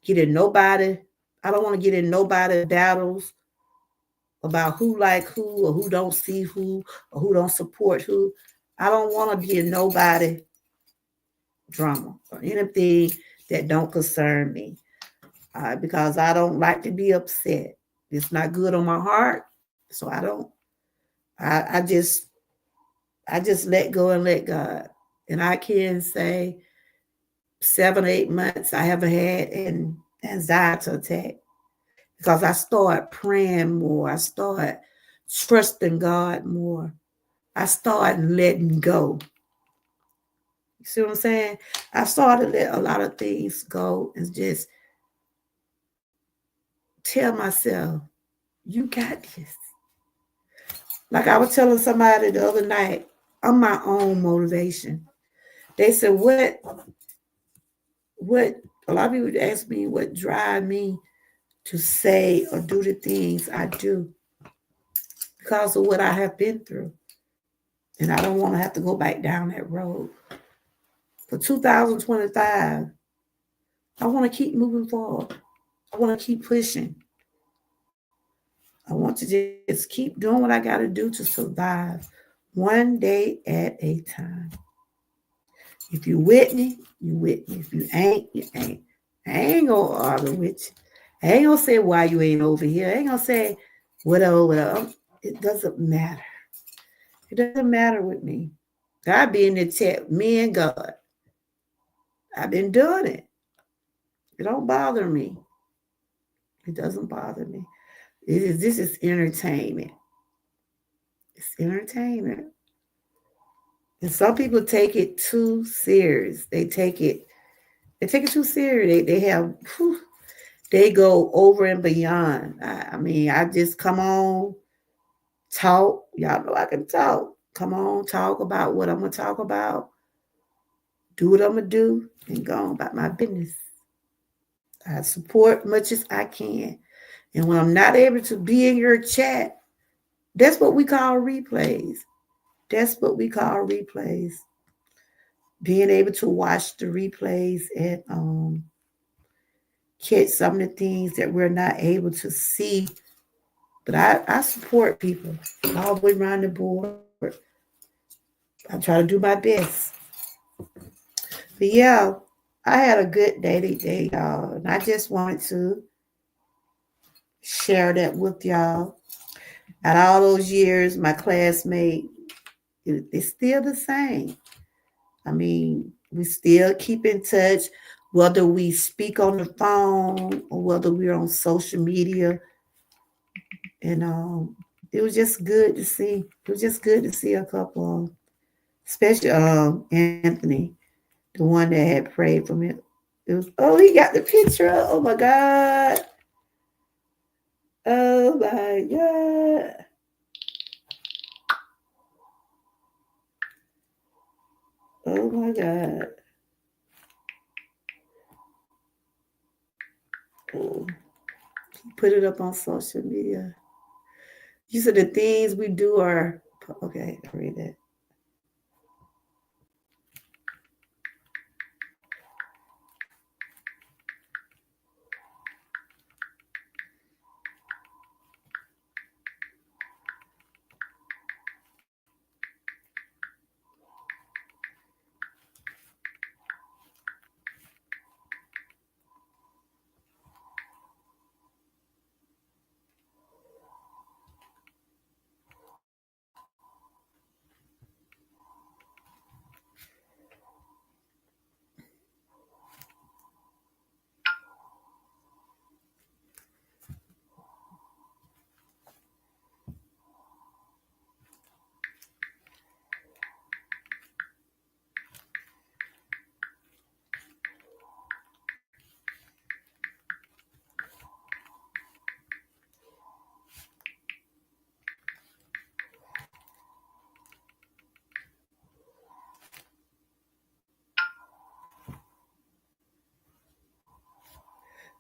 get in nobody. I don't want to get in nobody battles about who like who, or who don't see who, or who don't support who. I don't want to be in nobody drama or anything that don't concern me, because I don't like to be upset. It's not good on my heart, so I don't. I just let go and let God. And I can say 7 or 8 months I haven't had an anxiety attack, because I started praying more. I started trusting God more. I started letting go. You see what I'm saying? I started to let a lot of things go and just tell myself, you got this. Like I was telling somebody the other night, I'm my own motivation. They said, what, a lot of people ask me what drive me to say or do the things I do, because of what I have been through. And I don't want to have to go back down that road. For 2025, I want to keep moving forward. I want to keep pushing. I want to just keep doing what I got to do to survive, one day at a time. If you with me, you with me. If you ain't, you ain't. I ain't going to argue with you. I ain't going to say why you ain't over here. I ain't going to say whatever. It doesn't matter. It doesn't matter with me. God be in the chat, me and God. I've been doing it. It don't bother me. It doesn't bother me. This is entertainment. It's entertainment. And some people take it too serious. They take it too serious. They go over and beyond. I just come on, talk. Y'all know I can talk. Come on, talk about what I'm going to talk about. Do what I'm going to do and go on about my business. I support much as I can. And when I'm not able to be in your chat, that's what we call replays. That's what we call replays. Being able to watch the replays and catch some of the things that we're not able to see. But I support people all the way around the board. I try to do my best. But yeah, I had a good day today, y'all. And I just wanted to share that with y'all. At all those years, my classmate, it's still the same. We still keep in touch, whether we speak on the phone or whether we're on social media. And it was just good to see. It was just good to see a couple, especially Anthony, the one that had prayed for me. It was, oh, he got the picture. Oh my God. Oh my God. Oh my God. Oh, put it up on social media. You said the things we do are okay. I read that.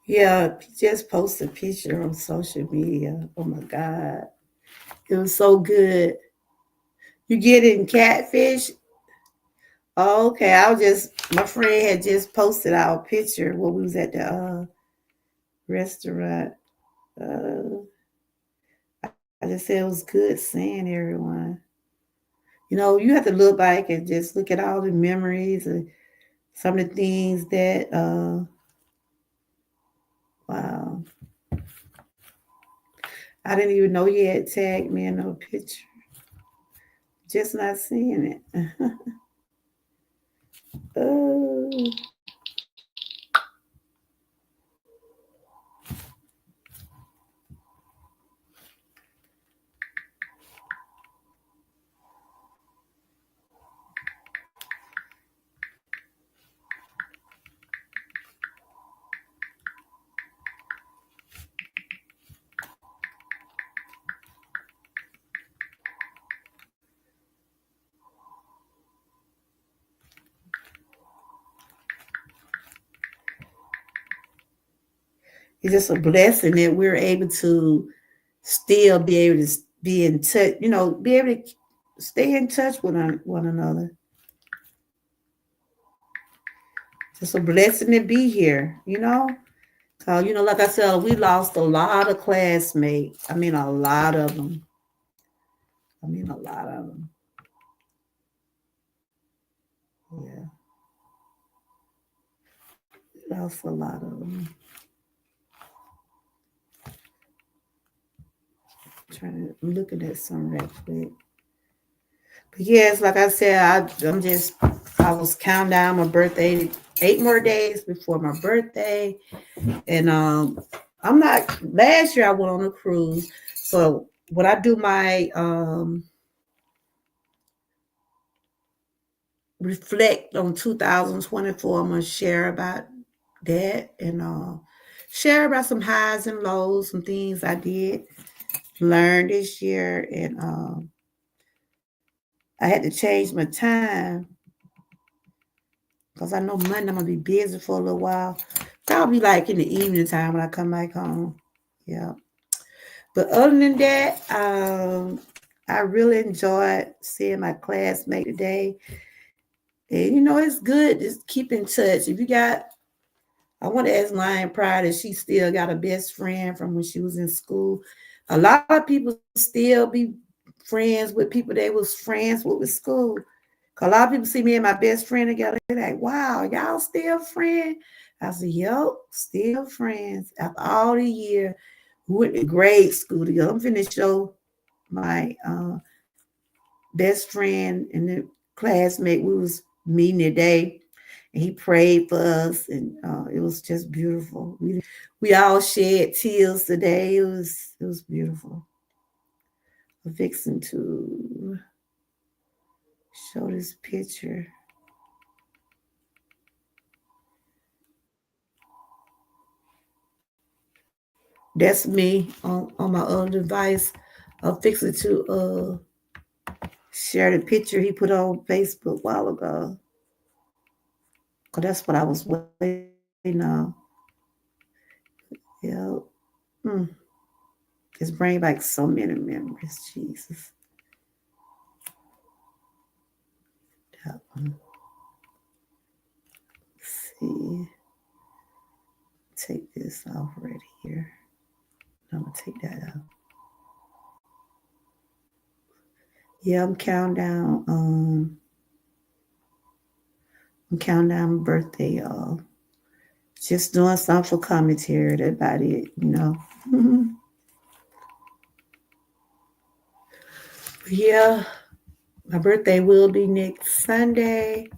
Yeah, just posted a picture on social media. Oh my God. It was so good. You getting catfish? Oh, okay. My friend had just posted our picture when we was at the restaurant. Uh, I just said it was good seeing everyone. You know, you have to look back and just look at all the memories and some of the things that, wow. I didn't even know he had tagged me in no picture. Just not seeing it. Oh. It's just a blessing that we're able to still be able to be in touch, you know, be able to stay in touch with one another. It's a blessing to be here, you know. You know, like I said, we lost a lot of classmates. I mean, a lot of them. I mean, a lot of them. Yeah, lost a lot of them. I'm looking at some right quick. But yes, like I said, I was counting down my birthday, 8 more days before my birthday. And I'm not, last year I went on a cruise. So when I do my reflect on 2024, I'm gonna share about that and share about some highs and lows, some things I did learn this year. And I had to change my time because I know Monday I'm gonna be busy for a little while. Probably like in the evening time when I come back home. Yeah. But other than that, I really enjoyed seeing my classmate today. And you know, it's good to keep in touch. If you got, I want to ask Lion Pride if she still got a best friend from when she was in school. A lot of people still be friends with people they was friends with school. A lot of people see me and my best friend together. They're like, wow, y'all still friends? I said, yep, still friends. After all the year, we went to grade school together. I'm finna show my best friend and the classmate. We was meeting today, and he prayed for us, and it was just beautiful. We all shed tears today. It was beautiful. I'm fixing to show this picture. That's me on my other device. I'm fixing to share the picture he put on Facebook a while ago. Cause that's what I was waiting on. Yeah. It's bringing back so many memories. Jesus. That one. Let's see. Take this off right here. I'm gonna take that out. Yeah, I'm counting down. I'm counting down my birthday, y'all. Just doing something for commentary. That's about it, you know. Yeah, my birthday will be next Sunday.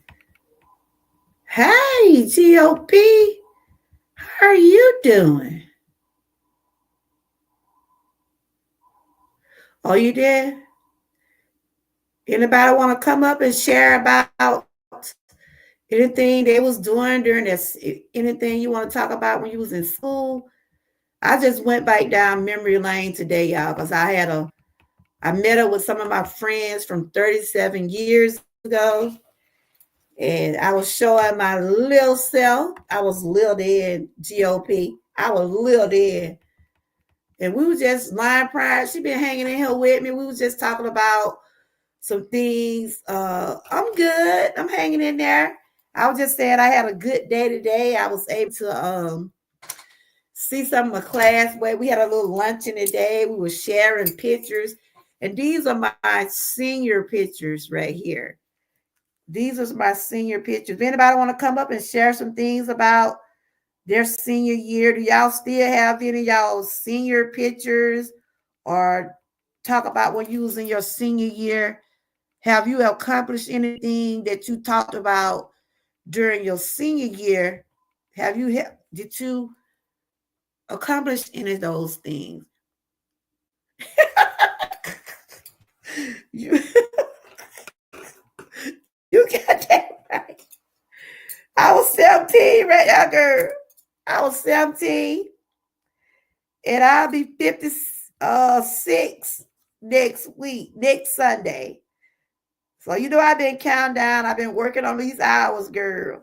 Hey, GOP, how are you doing? Oh, you did? Anybody want to come up and share about anything they was doing during this? Anything you want to talk about when you was in school? I just went back down memory lane today, y'all, because I met up with some of my friends from 37 years ago, and I was showing my little self. I was little then, GOP. I was little then. And we were just lying pride. She been hanging in here with me. We was just talking about some things. I'm good. I'm hanging in there. I was just saying I had a good day today. I was able to see some of my class where we had a little luncheon today. We were sharing pictures. And these are my senior pictures right here. These are my senior pictures. If anybody want to come up and share some things about their senior year, do y'all still have any of y'all senior pictures, or talk about when you was in your senior year? Have you accomplished anything that you talked about during your senior year? Did you accomplish any of those things? you got that right. I was 17, right now, girl. I was 17. And I'll be 56 next Sunday. So you know I've been counting down. I've been working on these hours, girl.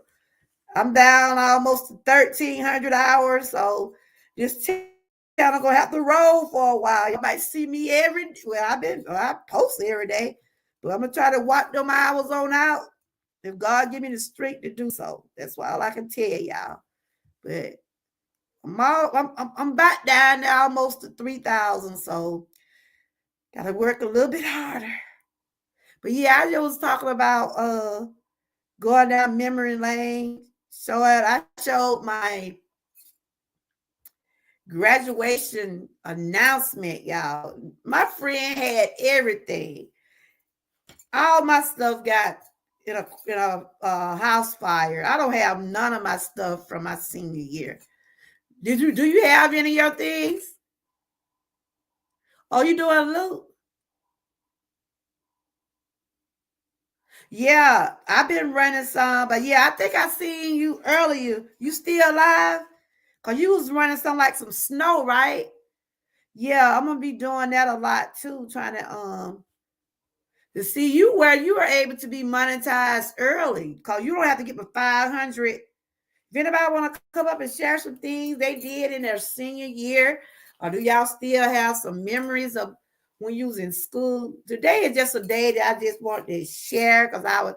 I'm down almost 1,300 hours. So this channel gonna have to roll for a while. You might see me I post every day, but I'm gonna try to watch them hours on out. If God give me the strength to do so, that's all I can tell y'all. But I'm back down there almost to 3,000, so gotta work a little bit harder. But yeah, I was talking about going down memory lane. So I showed my graduation announcement, y'all. My friend had everything. All my stuff got in a house fire. I don't have none of my stuff from my senior year. Do you have any of your things? Oh, you doing a loop? Yeah, I've been running some, but yeah, I think I seen you earlier. You still alive? Cause you was running some like some snow, right? Yeah, I'm gonna be doing that a lot too, trying to see you where you are able to be monetized early. Cause you don't have to get the 500. If anybody want to come up and share some things they did in their senior year, or do y'all still have some memories of when you was in school? Today is just a day that I just want to share because had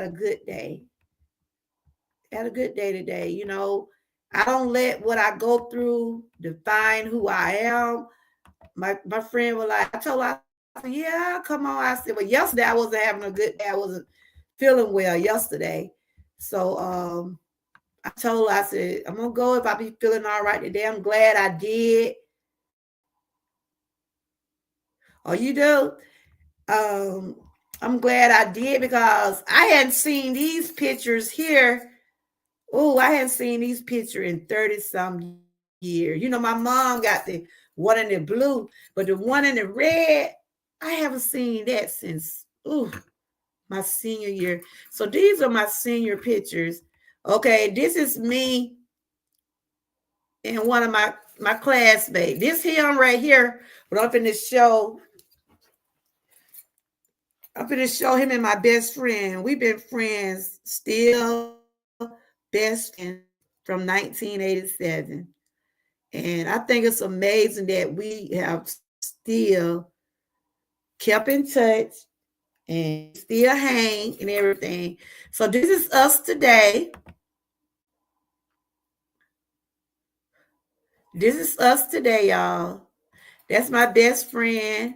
a good day. Had a good day today. You know, I don't let what I go through define who I am. My friend was like, I told her, I said, yeah, come on. I said, well, yesterday I wasn't having a good day. I wasn't feeling well yesterday. So I told her, I said, I'm gonna go if I be feeling all right today. I'm glad I did. Oh, you do? I'm glad I did because I hadn't seen these pictures here. Oh, I hadn't seen these pictures in 30 some years. You know, my mom got the one in the blue, but the one in the red, I haven't seen that since my senior year. So these are my senior pictures. Okay, this is me and one of my classmates. This him right here, but I'm finna show him and my best friend. We've been friends, still best friends from 1987. And I think it's amazing that we have still kept in touch and still hang and everything. So this is us today. This is us today, y'all. That's my best friend.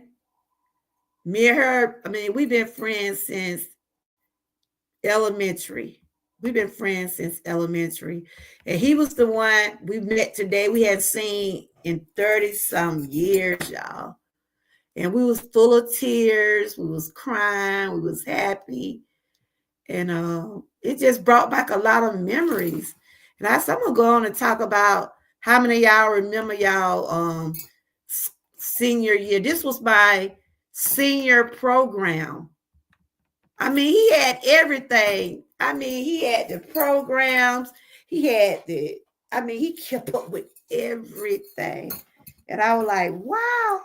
Me and her, we've been friends since elementary. We've been friends since elementary. And he was the one we met today. We had seen in 30-some years, y'all. And we was full of tears. We was crying. We was happy. And it just brought back a lot of memories. And I'm going to go on and talk about how many of y'all remember y'all senior year. This was my senior program. He had everything. He had the programs. He had he kept up with everything. And I was like, wow.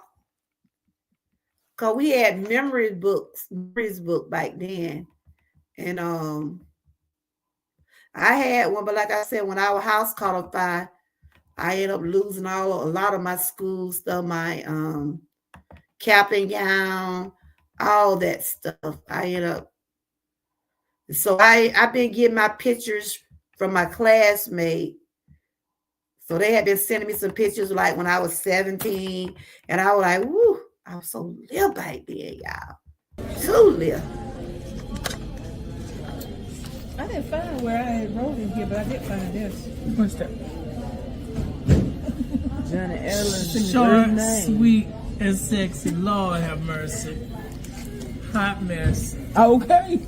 Because we had memories book back then. And I had one, but like I said, when our house caught on fire, I ended up losing a lot of my school stuff, my cap and gown, all that stuff. So I've been getting my pictures from my classmate. So they had been sending me some pictures like when I was 17, and I was like, woo, I was so little back then, y'all. Too little. I didn't find where I had wrote in here, but I did find this. What's that? Johnny Allen. Short, sweet, and sexy. Lord have mercy. Hot mess. Okay.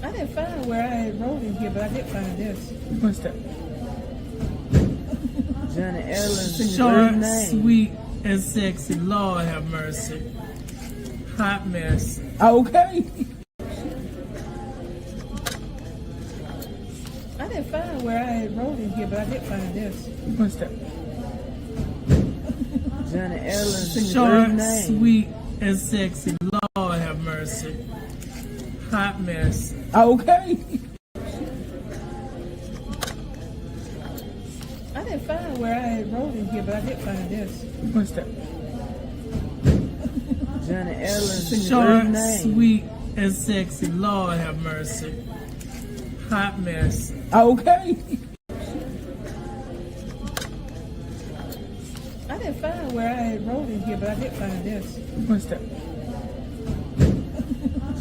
I didn't find where I had wrote in here, but I did find this. What's that? Johnny Allen. Short, sweet, and sexy. Lord have mercy. Hot mess. Okay. I didn't find where I had wrote in here, but I did find this. What's that? Johnny Allen. Short, sweet, and sexy. Lord have mercy. Hot mess. Okay. I didn't find where I had wrote in here, but I did find this. What's that? Johnny Allen. Short, sweet, and sexy. Lord have mercy. Hot mess. Okay. I didn't find where I had wrote in here, but I did find this. What's that?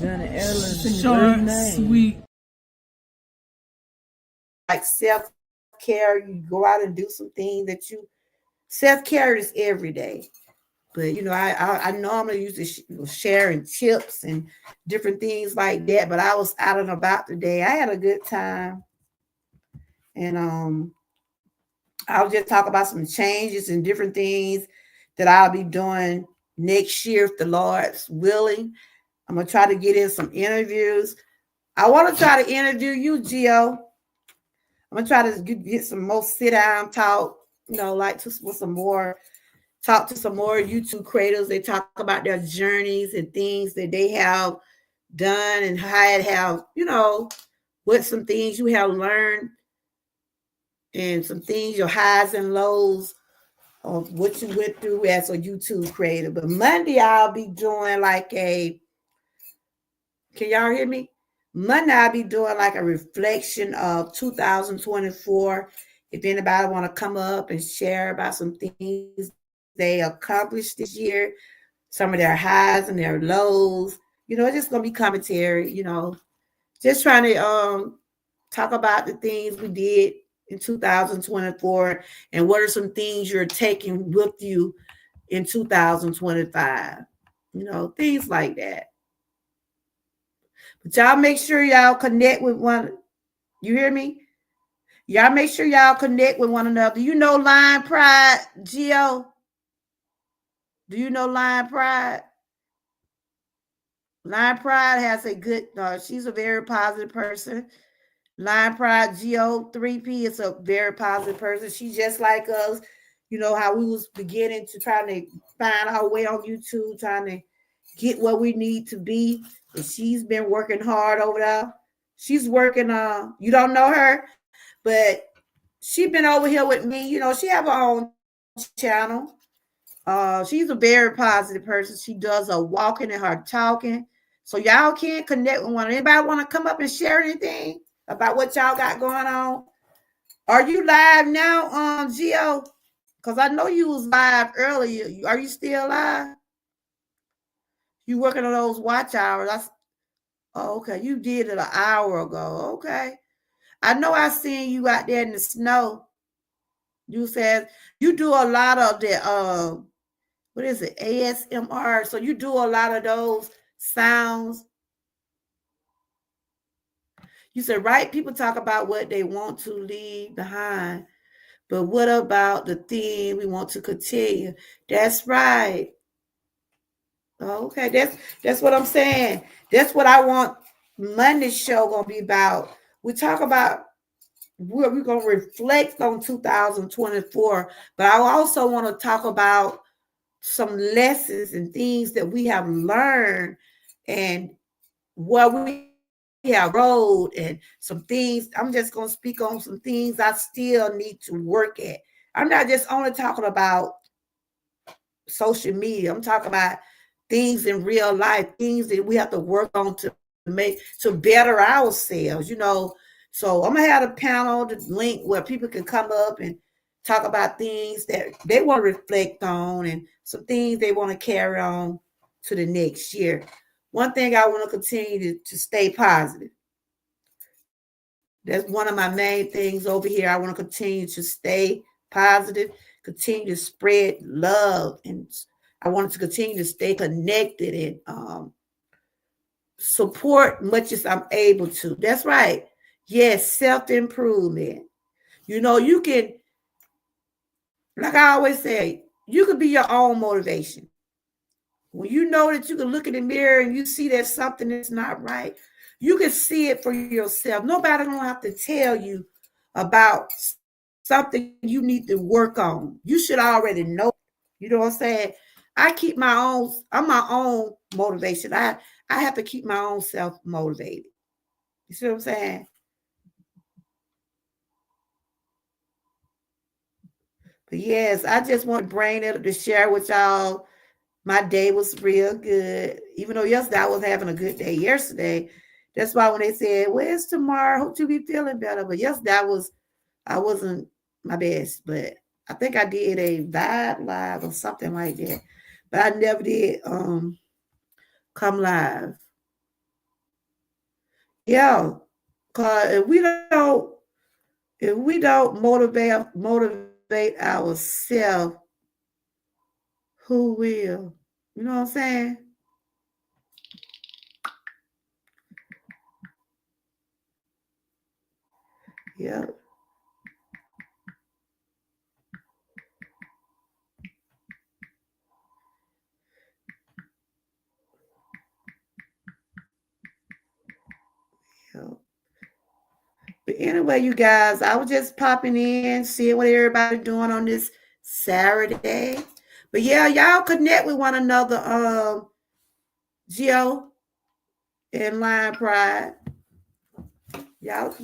Johnny Allen. Short, sweet. Like self-care, you go out and do some things that self-care is every day. But I normally used to sharing tips and different things like that. But I was out and about today. I had a good time, and I'll just talk about some changes and different things that I'll be doing next year if the Lord's willing. I'm gonna try to get in some interviews. I want to try to interview you, Gio. I'm gonna try to get some more sit-down talk. Talk to some more YouTube creators. They talk about their journeys and things that they have done and how it have, what some things you have learned and some things, your highs and lows of what you went through as a YouTube creator. But Monday, I'll be doing can y'all hear me? Monday, I'll be doing like a reflection of 2024. If anybody want to come up and share about some things they accomplished this year, some of their highs and their lows, it's just gonna be commentary, just trying to talk about the things we did in 2024 and what are some things you're taking with you in 2025, things like that. But y'all make sure y'all connect with one. You hear me? Y'all make sure y'all connect with one another. You know Lion Pride, Gio? Do you know Lion Pride? Lion Pride has a good, she's a very positive person. Lion Pride Geo 3P is a very positive person. She's just like us. You know how we was beginning to try to find our way on YouTube, trying to get where we need to be. And she's been working hard over there. She's working you don't know her, but she's been over here with me. You know, she have her own channel. She's a very positive person. She does a walking and her talking. So y'all can't connect with one. Anybody want to come up and share anything about what y'all got going on? Are you live now, Gio? Because I know you was live earlier. Are you still live? You working on those watch hours? Okay. You did it an hour ago. Okay. I know I seen you out there in the snow. You said you do a lot of the what is it? ASMR. So you do a lot of those sounds. You said, right? People talk about what they want to leave behind. But what about the thing we want to continue? That's right. Okay, that's what I'm saying. That's what I want Monday's show gonna be about. We talk about we're gonna reflect on 2024, but I also want to talk about some lessons and things that we have learned and what we have road and some things. I'm just going to speak on some things I still need to work at. I'm not just only talking about social media. I'm talking about things in real life, things that we have to work on to better ourselves, you know. So I'm gonna have a panel, the link where people can come up and talk about things that they want to reflect on and some things they want to carry on to the next year. One thing I want to continue to stay positive. That's one of my main things over here. I want to continue to stay positive, continue to spread love, and I want to continue to stay connected and support much as I'm able to. That's right. Yes, self-improvement. You know, you can, like I always say, you could be your own motivation. When you know that you can look in the mirror and you see that something is not right, you can see it for yourself. Nobody don't have to tell you about something you need to work on. You should already know. You know what I'm saying? I keep my own, I'm my own motivation. I have to keep my own self motivated. You see what I'm saying? But yes, I just want to bring it up to share with y'all. My day was real good. Even though yesterday I was having a good day yesterday. That's why when they said, where's tomorrow? Hope you be feeling better. But yesterday I wasn't my best, but I think I did a vibe live or something like that. But I never did come live. Yeah. Cause if we don't motivate ourselves, who will? You know what I'm saying? Yeah. Yeah. But anyway, you guys, I was just popping in, seeing what everybody doing on this Saturday. But yeah, y'all connect with one another, Gio and Lion Pride. Y'all,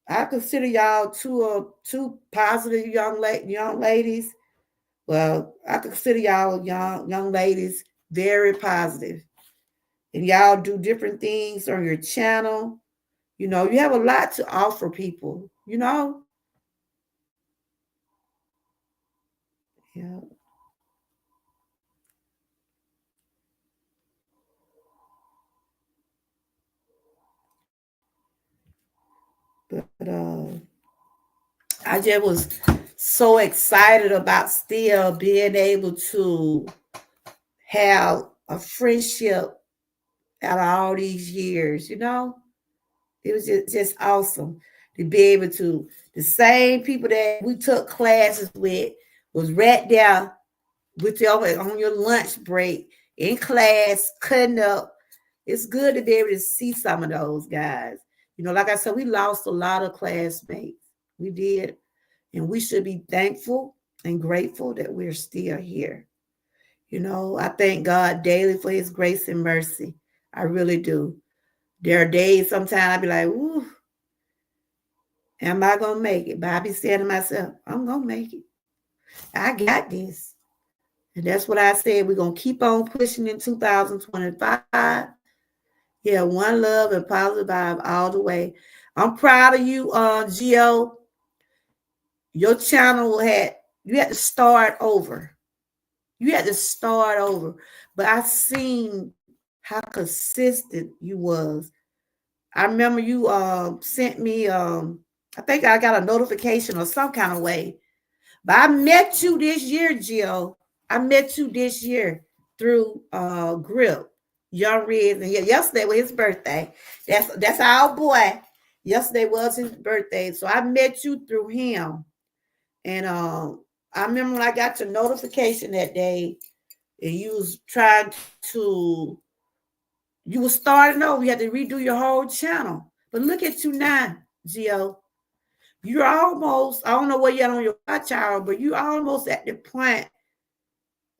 I consider y'all two positive young ladies. Well, I consider y'all young ladies very positive, and y'all do different things on your channel. You know, you have a lot to offer people. You know, yeah. But I just was so excited about still being able to have a friendship out of all these years, you know? It was just awesome. to be able to, the same people that we took classes with was right there with you on your lunch break in class, cutting up. It's good to be able to see some of those guys. You know, like I said, we lost a lot of classmates. We did. And we should be thankful and grateful that we're still here. You know, I thank God daily for his grace and mercy. I really do. There are days sometimes I be like, ooh, am I going to make it? But I be saying to myself, I'm going to make it. I got this. And that's what I said. We're going to keep on pushing in 2025. Yeah, one love and positive vibe all the way. I'm proud of you, Gio. Your channel you had to start over. You had to start over. But I seen how consistent you was. I remember you sent me, I think I got a notification or some kind of way. But I met you this year, Gio. I met you this year through Grip, Young Riz, and yesterday was his birthday. That's our boy. Yesterday was his birthday, so I met you through him. And I remember when I got your notification that day, and you was trying to, you were starting over. You had to redo your whole channel. But look at you now, Gio. You're almost, I don't know where you're at on your watch hour, but you're almost at the point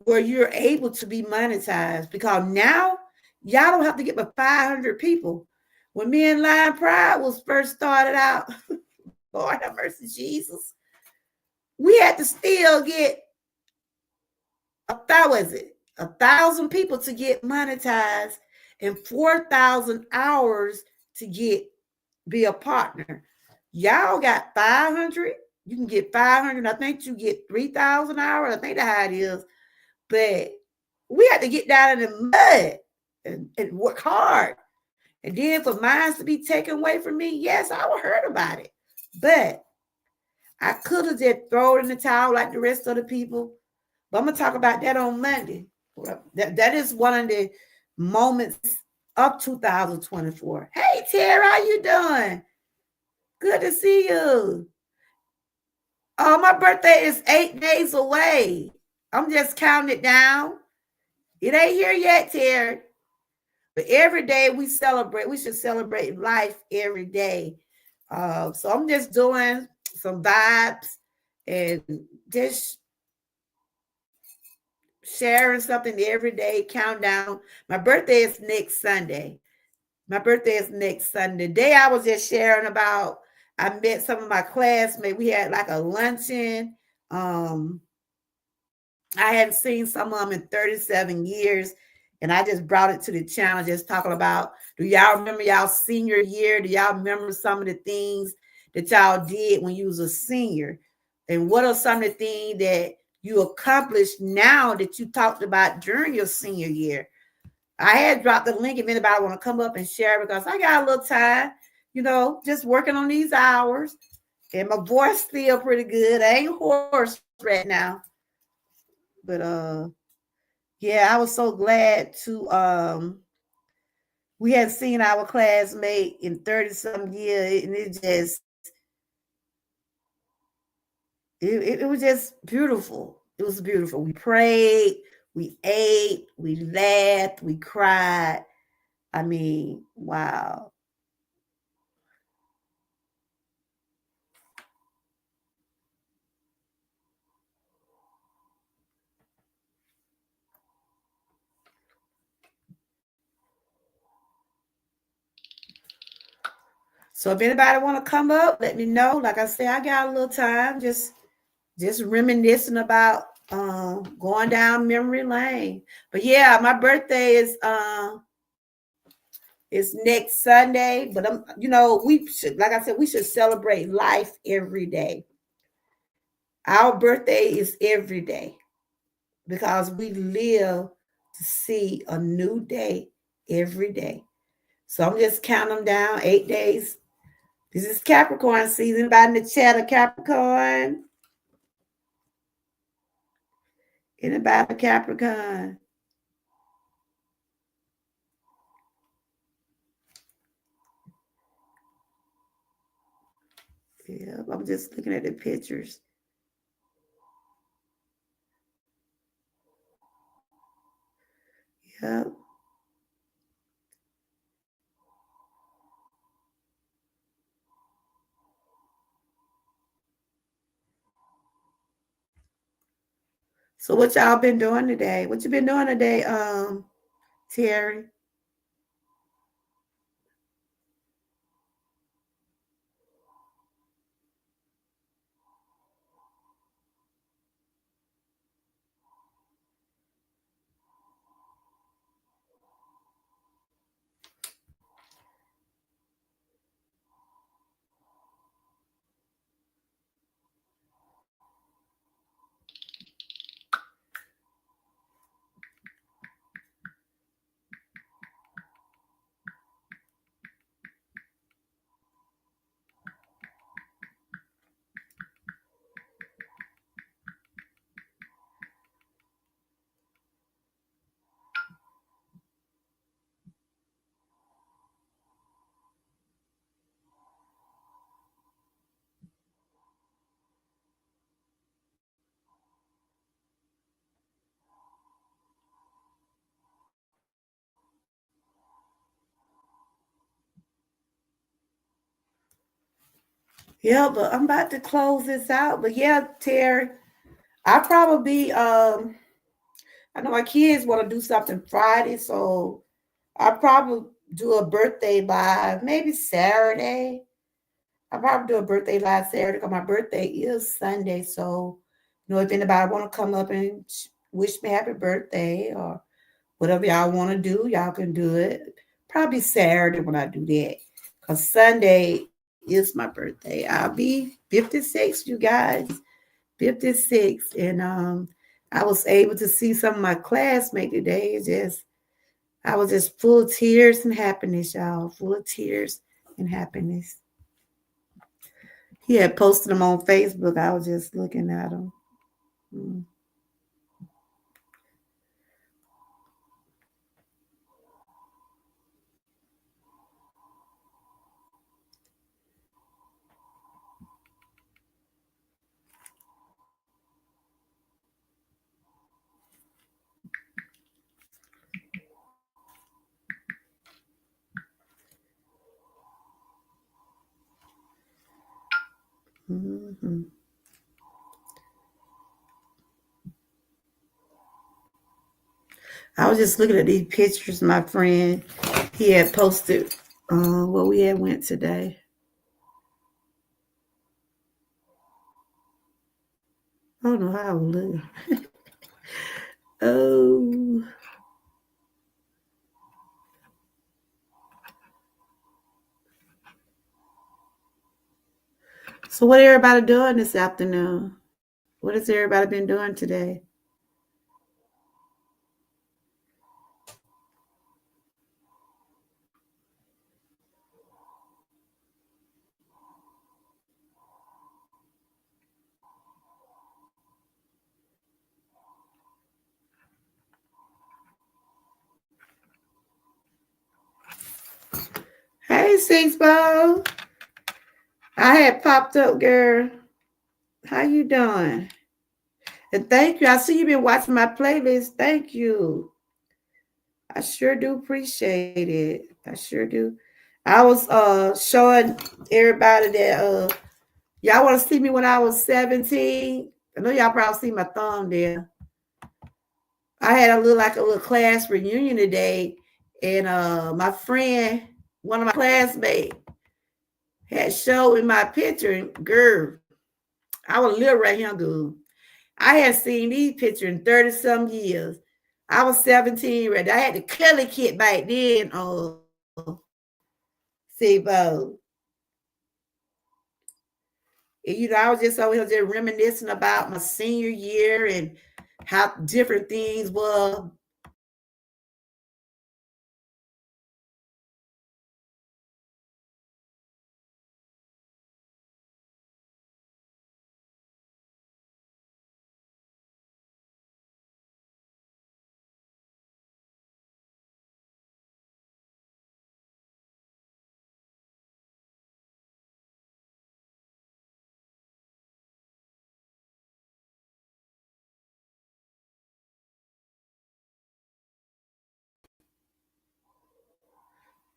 where you're able to be monetized, because now y'all don't have to get but 500 people. When me and Lion Pride was first started out, Lord have mercy, Jesus, we had to still get 1,000 people to get monetized and 4,000 hours to be a partner. Y'all got 500. You can get 500. I think you get 3,000 hours. I think that's how it is. But we had to get down in the mud and work hard. And then for mine to be taken away from me, yes, I would hurt about it. But I could have just thrown in the towel like the rest of the people. But I'm going to talk about that on Monday. That is one of the moments of 2024. Hey, Tara, how you doing? Good to see you. Oh, my birthday is 8 days away. I'm just counting it down. It ain't here yet, Terry. But every day we celebrate. We should celebrate life every day. So I'm just doing some vibes and just sharing something every day. Countdown. My birthday is next Sunday. The day I was just sharing about, I met some of my classmates. We had like a luncheon. I hadn't seen some of them in 37 years. And I just brought it to the channel, just talking about, do y'all remember y'all senior year? Do y'all remember some of the things that y'all did when you was a senior? And what are some of the things that you accomplished now that you talked about during your senior year? I had dropped the link if anybody want to come up and share, because I got a little time, just working on these hours. And my voice still pretty good. I ain't hoarse right now. But yeah, I was so glad to we had seen our classmate in 30-some years, and it was just beautiful. It was beautiful. We prayed, we ate, we laughed, we cried. I mean, wow. So if anybody want to come up, let me know. Like I said, I got a little time, just reminiscing about going down memory lane. But yeah, my birthday is next Sunday. But we should, like I said, we should celebrate life every day. Our birthday is every day, because we live to see a new day every day. So I'm just counting them down, 8 days. This is Capricorn season. Anybody in the chat, a Capricorn? Anybody a Capricorn? Yeah, I'm just looking at the pictures. Yep. So what y'all been doing today? What you been doing today, Terry? Yeah, but I'm about to close this out. But yeah, Terry, I probably I know my kids want to do something Friday, so I probably do a birthday live maybe Saturday. I probably do a birthday live Saturday because my birthday is Sunday. So, if anybody want to come up and wish me happy birthday or whatever y'all want to do, y'all can do it. Probably Saturday when I do that. Because Sunday is my birthday. I'll be 56, you guys. 56. And I was able to see some of my classmates today. I was just full of tears and happiness, y'all. Full of tears and happiness. He had posted them on Facebook. I was just looking at them. Mm. Mm-hmm. I was just looking at these pictures my friend he had posted where we had went today. I don't know how I would look. Oh. So what everybody doing this afternoon? What has everybody been doing today? Hey, Six Bow. I had popped up, girl. How you doing? And thank you. I see you've been watching my playlist. Thank you. I sure do appreciate it. I sure do. I was showing everybody that y'all want to see me when I was 17. I know y'all probably see my thumb there. I had a little class reunion today, and my friend, one of my classmates, had showed me my picture. And girl, I was little right here, girl. I had seen these pictures in 30 some years. I was 17 right. I had the color kit back then. Sibo. And, I was just over here just reminiscing about my senior year and how different things were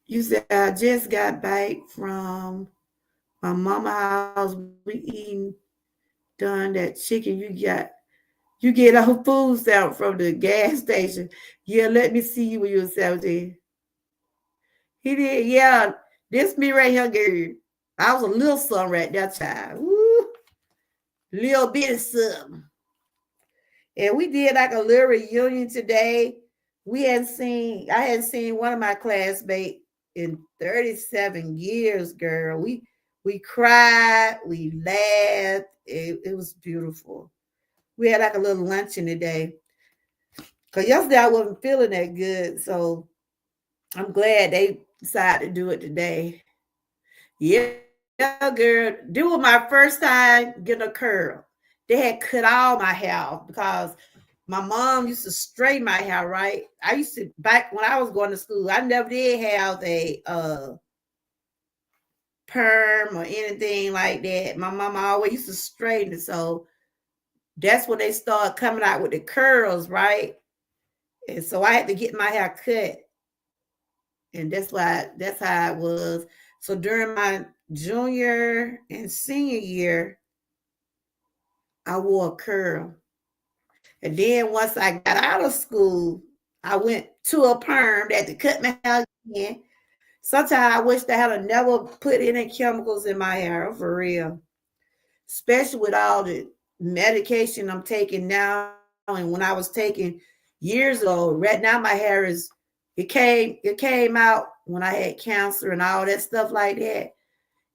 You said I just got back from my mama house. We eating done that chicken you get our food stamp from the gas station. Yeah, let me see you when you were 17. He did, yeah. This me right here, girl. I was a little son right that time. Woo, little bit of something. And we did like a little reunion today. I hadn't seen one of my classmates in 37 years, girl. We cried, we laughed. It was beautiful. We had like a little luncheon today. Because yesterday I wasn't feeling that good. So I'm glad they decided to do it today. Yeah, girl. This was my first time getting a curl. They had cut all my hair because my mom used to straighten my hair, right? I used to, back when I was going to school, I never did have a perm or anything like that. My mama always used to straighten it. So that's when they started coming out with the curls, right? And so I had to get my hair cut. And that's how it was. So during my junior and senior year, I wore a curl. And then once I got out of school, I went to a perm that to cut my hair again. Sometimes I wish I had never put any chemicals in my hair, for real. Especially with all the medication I'm taking now and when I was taking years ago. Right now my hair it came out when I had cancer and all that stuff like that.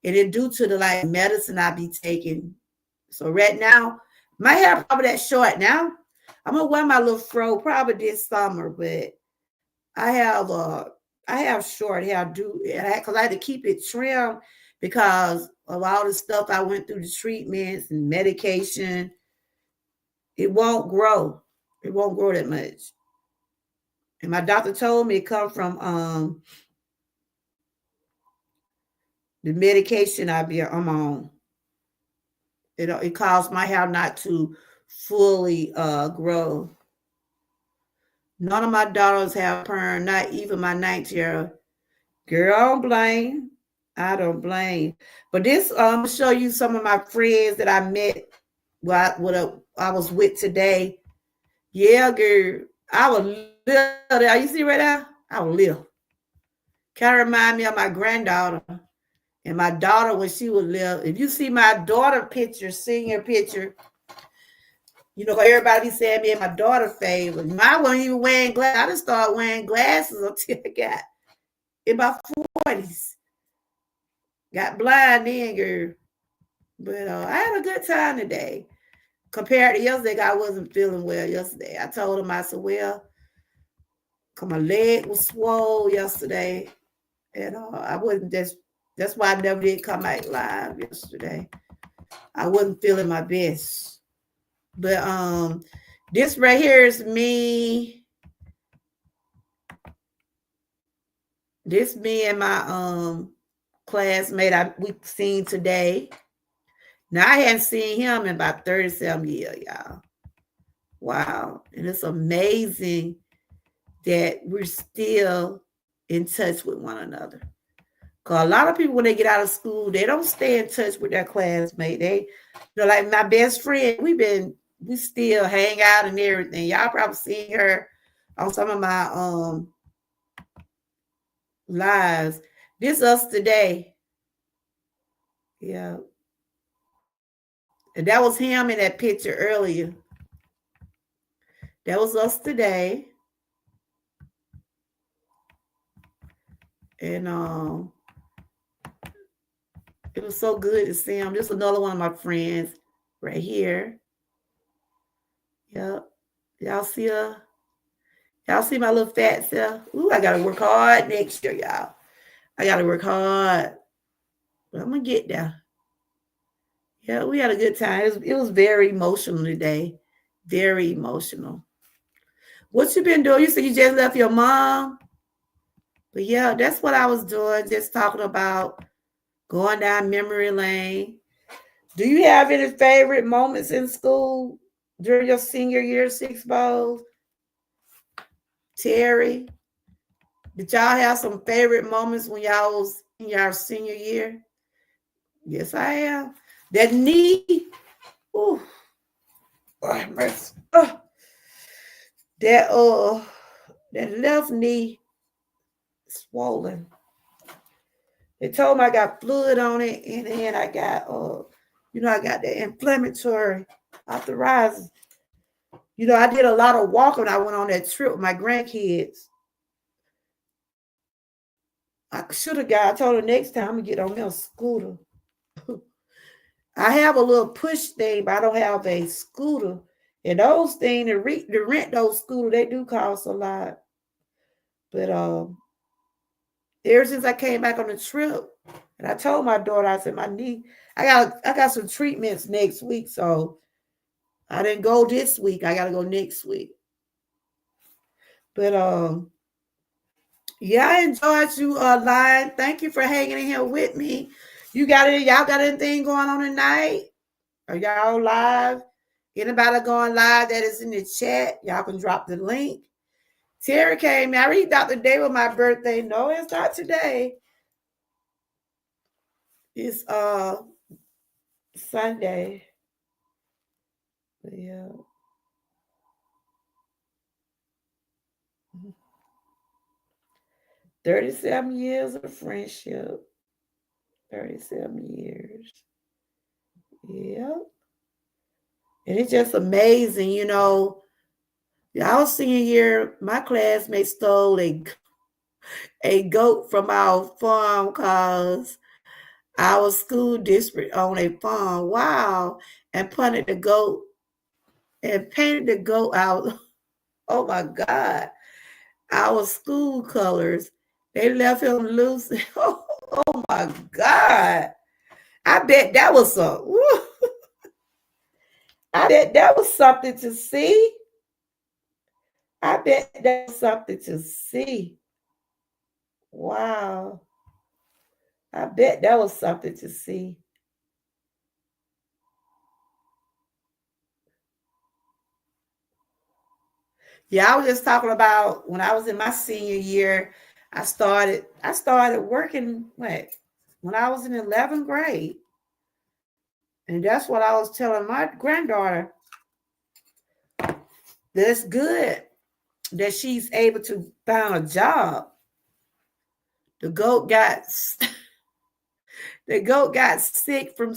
And it due to the like medicine I be taking. So right now, my hair probably that short now. I'm gonna wear my little fro probably this summer, but I have short hair because I had to keep it trimmed because of all the stuff I went through, the treatments and medication. It won't grow. It won't grow that much. And my doctor told me it come from the medication I'm on. It caused my hair not to fully grow. None of my daughters have perm, not even my 19-year-old. Girl, I don't blame. But this, I'm going to show you some of my friends that I met, I was with today. Yeah, girl. I was little. You see right now? I was little. Kind of remind me of my granddaughter. And my daughter when she was little. If you see my daughter picture, senior picture, you know, everybody be saying me and my daughter favorite. I wasn't even wearing glasses. I just started wearing glasses until I got in my 40s. Got blind then, girl. But I had a good time today. Compared to yesterday, I wasn't feeling well yesterday. I told him, I said, well, cause my leg was swole yesterday. And I wasn't that's why I never did come out live yesterday. I wasn't feeling my best. But this right here is me. This me and my classmate we seen today. Now I hadn't seen him in about 37 years, y'all. Wow. And it's amazing that we're still in touch with one another. Because a lot of people, when they get out of school, they don't stay in touch with their classmate. They, like my best friend, we still hang out and everything. Y'all probably seen her on some of my lives. This us today. Yeah. And that was him in that picture earlier. That was us today. And it was so good to see him. This is another one of my friends right here. Yep. Y'all see her? Y'all see my little fat self? Ooh, I gotta work hard next year, y'all. I gotta work hard. But I'm gonna get there. Yeah, we had a good time. It was very emotional today. Very emotional. What you been doing? You said you just left your mom? But yeah, that's what I was doing. Just talking about going down memory lane. Do you have any favorite moments in school during your senior year, 6 bowls? Terry, Did y'all have some favorite moments when y'all was in your senior year? Yes, I am. That knee, ooh, oh, mercy. Oh, that left knee swollen. They told me I got fluid on it, and then I got I got the inflammatory arthritis. I did a lot of walking when I went on that trip with my grandkids. I told her next time I'm gonna get on me a scooter. I have a little push thing, but I don't have a scooter. And those things, to rent those scooters, they do cost a lot. But ever since I came back on the trip, and I told my daughter, I said, my knee, I got some treatments next week, so I didn't go this week. I gotta go next week. But yeah, I enjoyed you, Lion. Thank you for hanging in here with me. Y'all got anything going on tonight? Are y'all live? Anybody going live that is in the chat? Y'all can drop the link. Terry came. I read out the day with my birthday. No, it's not today. It's Sunday. Yeah. Mm-hmm. 37 years of friendship. 37 years. Yeah. And it's just amazing, y'all senior year, my classmates stole a goat from our farm because our school district owned a farm. Wow. And painted the goat out. Oh my God. Our school colors. They left him loose. Oh my God. I bet that was I bet that was something to see. Wow. I bet that was something to see. Yeah, I was just talking about when I was in my senior year, I started working when I was in 11th grade. And that's what I was telling my granddaughter. That's good that she's able to find a job. The goat got sick from,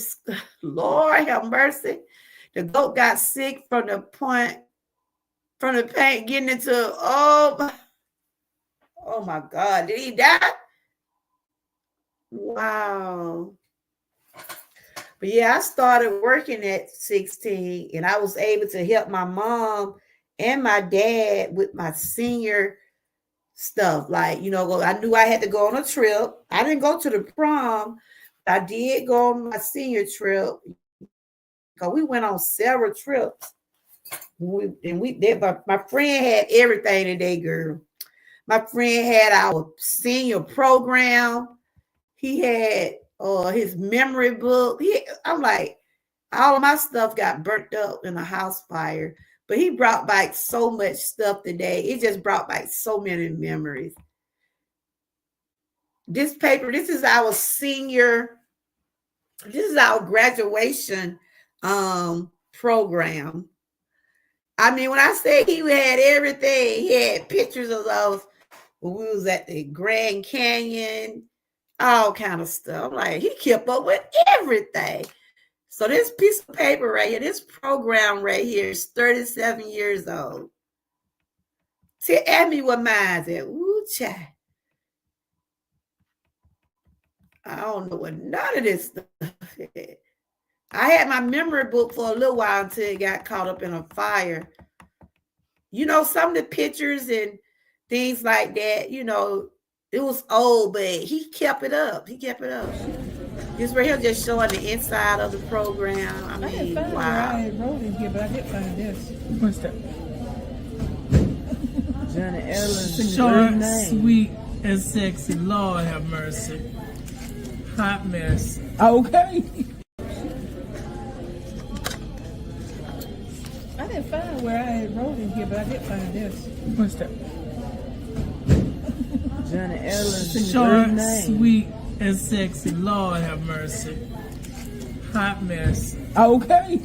Lord have mercy. The goat got sick from the paint getting into, oh my God, did he die? Wow. But yeah, I started working at 16 and I was able to help my mom and my dad with my senior stuff. Like, I knew I had to go on a trip. I didn't go to the prom, but I did go on my senior trip because we went on several trips. My friend had everything today, girl. My friend had our senior program. He had his memory book. I'm like, all of my stuff got burnt up in a house fire. But he brought back so much stuff today. It just brought back so many memories. This paper, this is our graduation program. I mean, when I say he had everything, he had pictures of those when we was at the Grand Canyon, all kind of stuff. Like, he kept up with everything. So this piece of paper right here, this program right here is 37 years old. Ask me what mine's at. Ooh, child. I don't know what none of this stuff is. I had my memory book for a little while until it got caught up in a fire. Some of the pictures and things like that, it was old, but he kept it up. This right here just showing the inside of the program. I mean, didn't find wow. where I wrote in here, but I did find this. What's that? Johnny Ellen's Short, name. sweet, and sexy. Lord have mercy. Hot mess. Okay. I didn't find where I wrote in here, but I did find this. What's that? Johnny Ellen. Short, sweet, and sexy. Lord have mercy. Hot mess. Okay.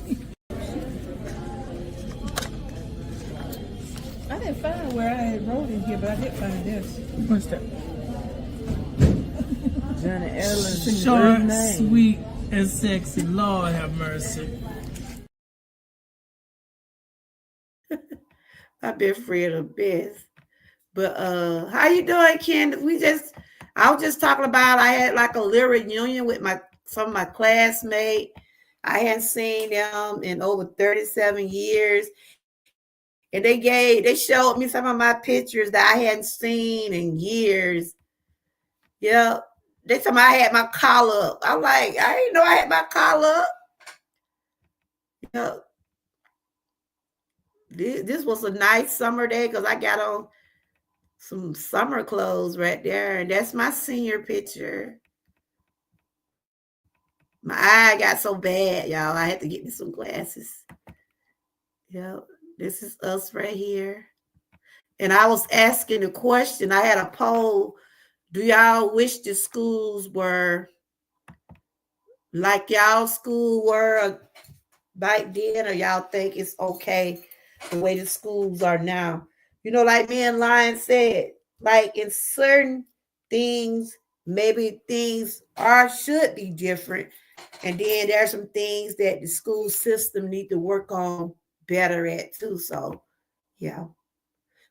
I didn't find where I had wrote in here, but I did find this. What's that? Johnny Ellen. Short, sweet, and sexy. Lord have mercy. I've been afraid of best. But how you doing, Ken? I was just talking about I had like a little reunion with some of my classmates. I hadn't seen them in over 37 years. And they showed me some of my pictures that I hadn't seen in years. Yeah. They told me I had my collar up. I'm like, I didn't know I had my collar up. Yeah. This was a nice summer day because I got on some summer clothes right there. And that's my senior picture. My eye got so bad, y'all. I had to get me some glasses. Yeah, this is us right here. And I was asking a question. I had a poll. Do y'all wish the schools were like y'all school were back then, or y'all think it's okay the way the schools are now? You know, like me and Lion said, like in certain things, maybe things should be different. And then there's some things that the school system need to work on better at too. So, yeah.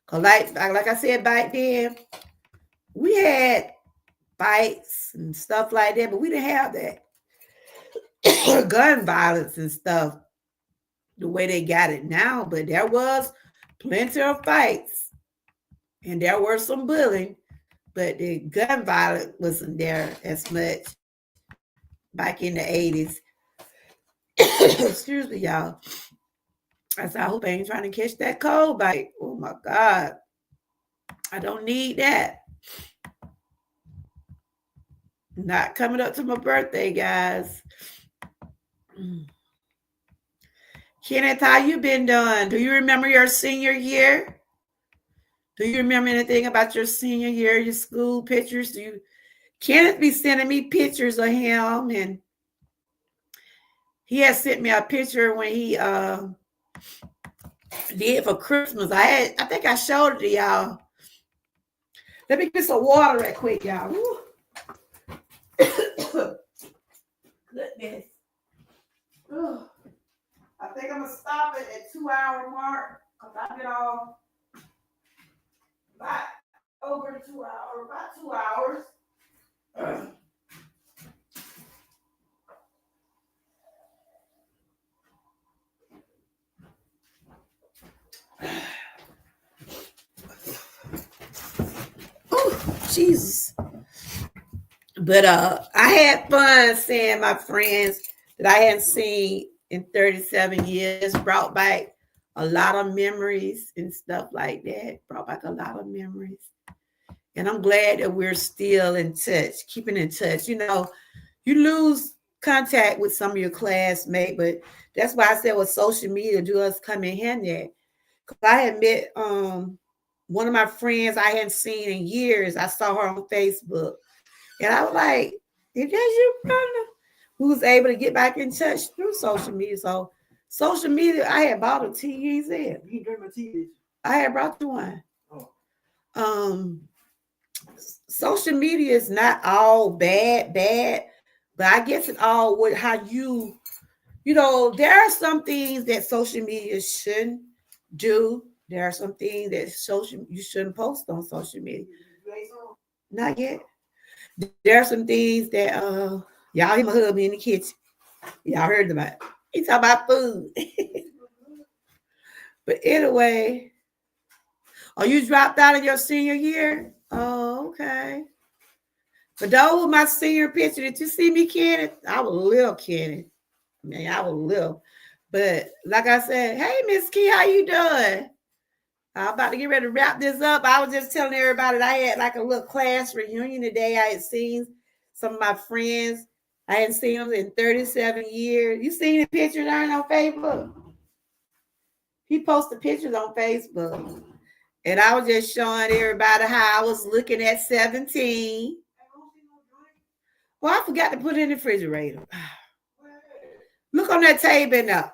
Cause like I said back then, we had fights and stuff like that, but we didn't have that gun violence and stuff the way they got it now. But there was plenty of fights and there were some bullying, but the gun violence wasn't there as much back in the 80s. Excuse me, y'all. I said, I hope I ain't trying to catch that cold bite. Oh my God. I don't need that. Not coming up to my birthday, guys. Kenneth, how you been doing? Do you remember your senior year? Do you remember anything about your senior year, your school pictures? Kenneth be sending me pictures of him, and he has sent me a picture when he did for Christmas. I think I showed it to y'all. Let me get some water right quick, y'all. Goodness. Ugh. I think I'm gonna stop it at 2-hour mark because I've been on about over 2 hours, about 2 hours. Oh, Jesus. But I had fun seeing my friends that I hadn't seen in 37 years. Brought back a lot of memories and stuff like that. Brought back a lot of memories. And I'm glad that we're still in touch, keeping in touch. You know, you lose contact with some of your classmates, but that's why I said with social media do us come in handy. Because I had met one of my friends I hadn't seen in years. I saw her on Facebook. And I was like, is that you, brother? Who was able to get back in touch through social media. So social media, I had bought a TV in. You drink my tea. I had brought you one. Oh. Social media is not all bad, but I guess it all with how you know, there are some things that social media shouldn't do. There are some things that you shouldn't post on social media. Not yet. There are some things that y'all hear my husband in the kitchen. Y'all heard about it. He talking about food. But anyway, you dropped out of your senior year? Oh, okay. But those were my senior picture. Did you see me, Kenneth? I was little, Kenneth. Man, I was little. But like I said, hey, Miss Key, how you doing? I'm about to get ready to wrap this up. I was just telling everybody that I had like a little class reunion today. I had seen some of my friends. I hadn't seen them in 37 years. You seen the pictures on Facebook? He posted pictures on Facebook. And I was just showing everybody how I was looking at 17. Well, I forgot to put it in the refrigerator. Look on that table now.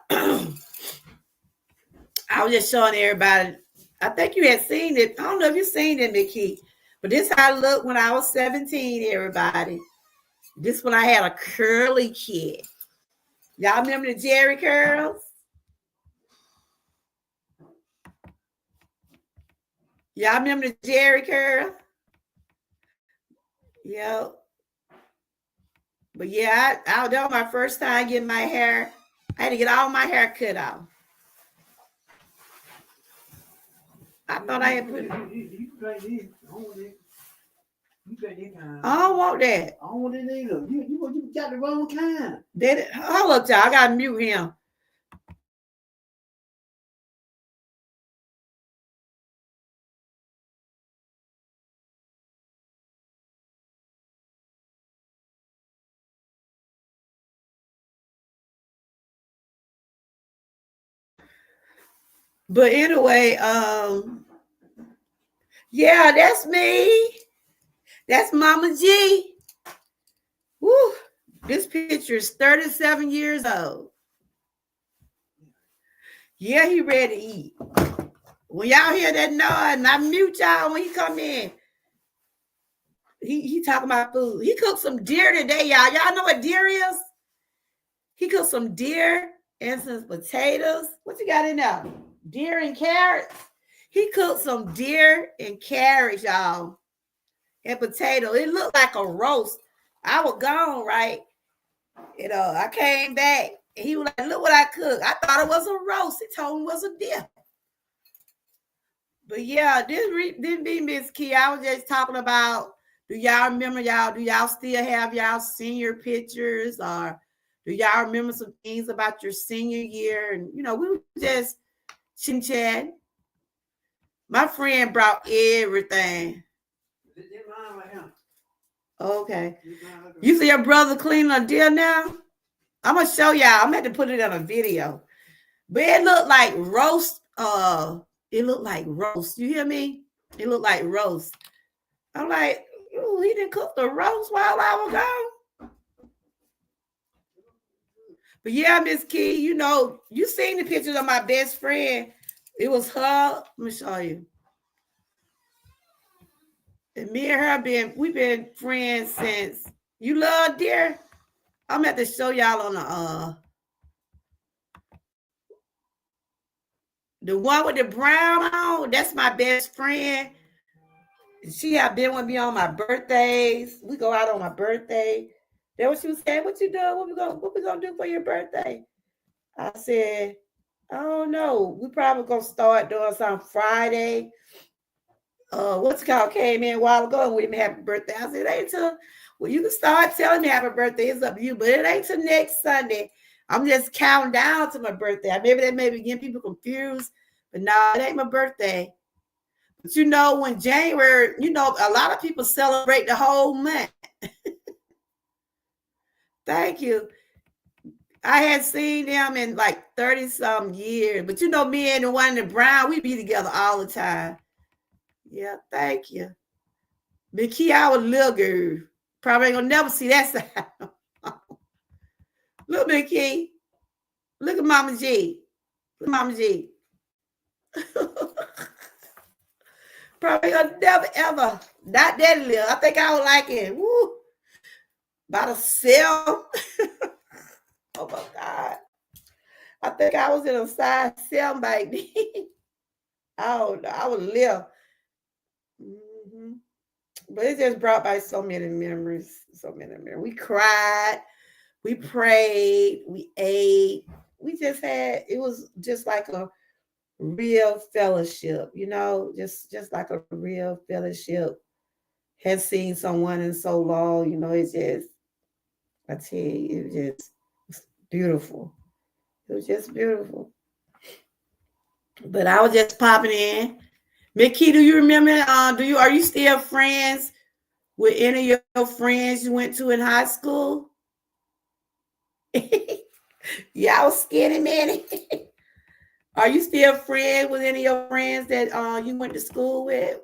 I was just showing everybody. I think you had seen it. I don't know if you've seen it, Mickey. But this is how I looked when I was 17, everybody. This when I had a curly kid. Y'all remember the Jerry curls? Y'all remember the Jerry curl? Yep. But yeah, that was my first time getting my hair. I had to get all my hair cut off. I thought I had put it. You play this. I don't want it. You play this kind. I don't want that. I don't want it either. You got the wrong kind. Hold up, y'all. I gotta mute him. But anyway, yeah, that's me. That's Mama G. Woo. This picture is 37 years old. Yeah, he ready to eat. When y'all hear that noise, I mute y'all when he come in. He talking about food. He cooked some deer today, y'all. Y'all know what deer is? He cooked some deer and some potatoes. What you got in there? Deer and carrots. He cooked some deer and carrots, y'all, and potato. It looked like a roast. I was gone, right? I came back and he was like, look what I cooked. I thought it was a roast. He told me it was a deer. But yeah, this didn't be Miss Key. I was just talking about, do y'all remember do y'all still have y'all senior pictures, or do y'all remember some things about your senior year? And we were just chat. My friend brought everything. Okay. You see your brother cleaning a deer now? I'm gonna show y'all. I'm gonna have to put it on a video. But it looked like roast. It looked like roast. You hear me? It looked like roast. I'm like, ooh, he didn't cook the roast while I was gone. But yeah, Miss Key, you seen the pictures of my best friend. It was her. Let me show you. And me and her we've been friends since. You love deer? I'm gonna have to show y'all on the one with the brown on. That's my best friend. She have been with me on my birthdays. We go out on my birthday. That's what she was saying. What you doing? What we gonna do for your birthday? I said, I don't know. We probably gonna start doing something Friday. What's it called? Came in a while ago and we didn't have a birthday. I said, it ain't till, well, you can start telling me happy birthday. It's up to you, but it ain't till next Sunday. I'm just counting down to my birthday. Maybe that may be getting people confused, but no, it ain't my birthday. But when January, a lot of people celebrate the whole month. Thank you. I had seen them in like 30-some years, but me and the one in the brown, we be together all the time. Yeah, thank you. Mickey, our little girl. Probably ain't gonna never see that side. Look, Mickey. Look at Mama G. Look at Mama G. Probably gonna never, ever. Not that little. I think I was like it. Woo. About a cell. Oh my God. I think I was in a size 7 back then. I don't know. I was little. Mm-hmm. But it just brought back so many memories. So many memories. We cried. We prayed. We ate. We just had, it was just like a real fellowship, just like a real fellowship. Had seen someone in so long, it's just, I tell you, it was just beautiful. It was just beautiful. But I was just popping in. Mickey, do you remember? Are you still friends with any of your friends you went to in high school? Yeah, I was skinny, man. Are you still friends with any of your friends that you went to school with?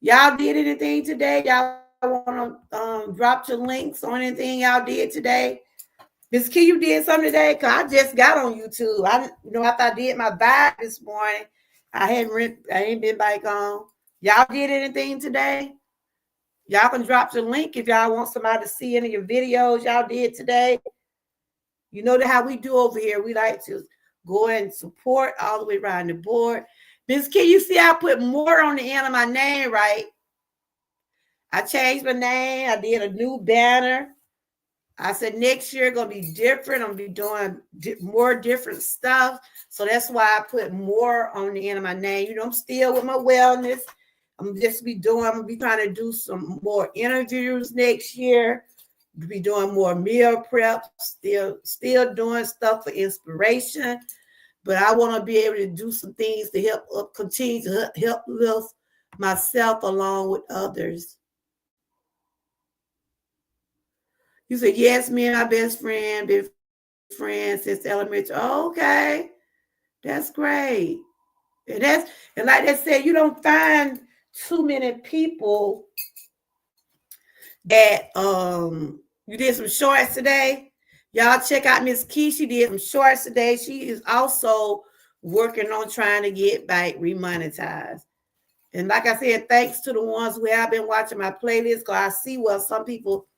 Y'all did anything today? Y'all want to drop your links on anything y'all did today? Miss Key, you did something today? Cause I just got on YouTube. After I did my vibe this morning, I ain't been back on. Y'all did anything today? Y'all can drop your link if y'all want somebody to see any of your videos y'all did today. You know how we do over here. We like to go and support all the way around the board. Miss Key, you see I put more on the end of my name, right? I changed my name. I did a new banner. I said next year going to be different. I'm going to be doing more different stuff. So that's why I put more on the end of my name. You know, I'm still with my wellness. I'm going to be trying to do some more interviews next year. Be doing more meal prep, still doing stuff for inspiration. But I want to be able to do some things to continue to help lift myself along with others. You said, yes, me and my best friend been friends since elementary. Oh, okay. That's great. And like they said, you don't find too many people that you did some shorts today. Y'all check out Miss Key. She did some shorts today. She is also working on trying to get back remonetized. And like I said, thanks to the ones who have been watching my playlist, because I see what some people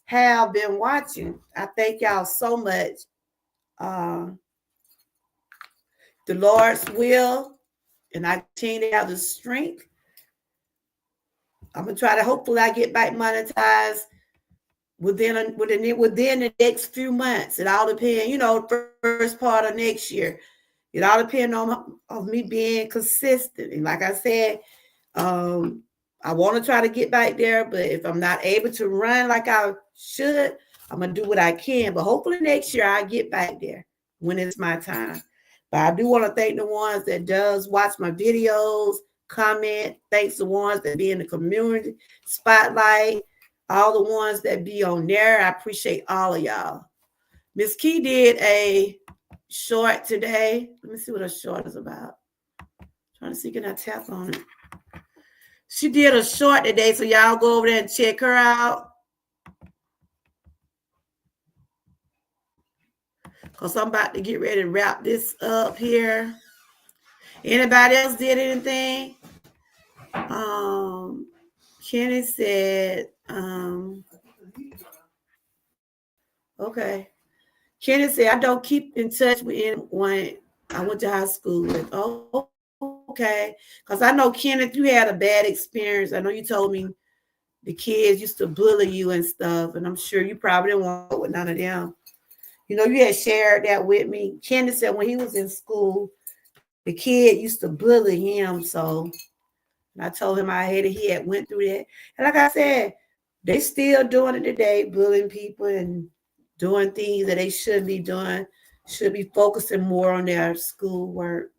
have been watching. I thank y'all so much. The Lord's will, and I continue to have the strength. I'm gonna try to hopefully I get back monetized within the next few months. It all depends, first part of next year. It all depends on me being consistent. And like I said, I want to try to get back there, but if I'm not able to run like I should, I'm going to do what I can. But hopefully next year I get back there when it's my time. But I do want to thank the ones that does watch my videos, comment. Thanks the ones that be in the community spotlight, all the ones that be on there. I appreciate all of y'all. Miss Key did a short today. Let me see what a short is about. Trying to see, can I tap on it? She did a short today, so y'all go over there and check her out. Because I'm about to get ready to wrap this up here. Anybody else did anything? Kenny said, okay. Kenny said, I don't keep in touch with anyone I went to high school with. Oh, okay. Because I know, Kenneth, you had a bad experience. I know you told me the kids used to bully you and stuff, and I'm sure you probably didn't want to go with none of them. You had shared that with me. Kenneth said when he was in school, the kid used to bully him. So I told him he had went through that. And like I said, they still doing it today, bullying people and doing things that they shouldn't be doing, should be focusing more on their schoolwork.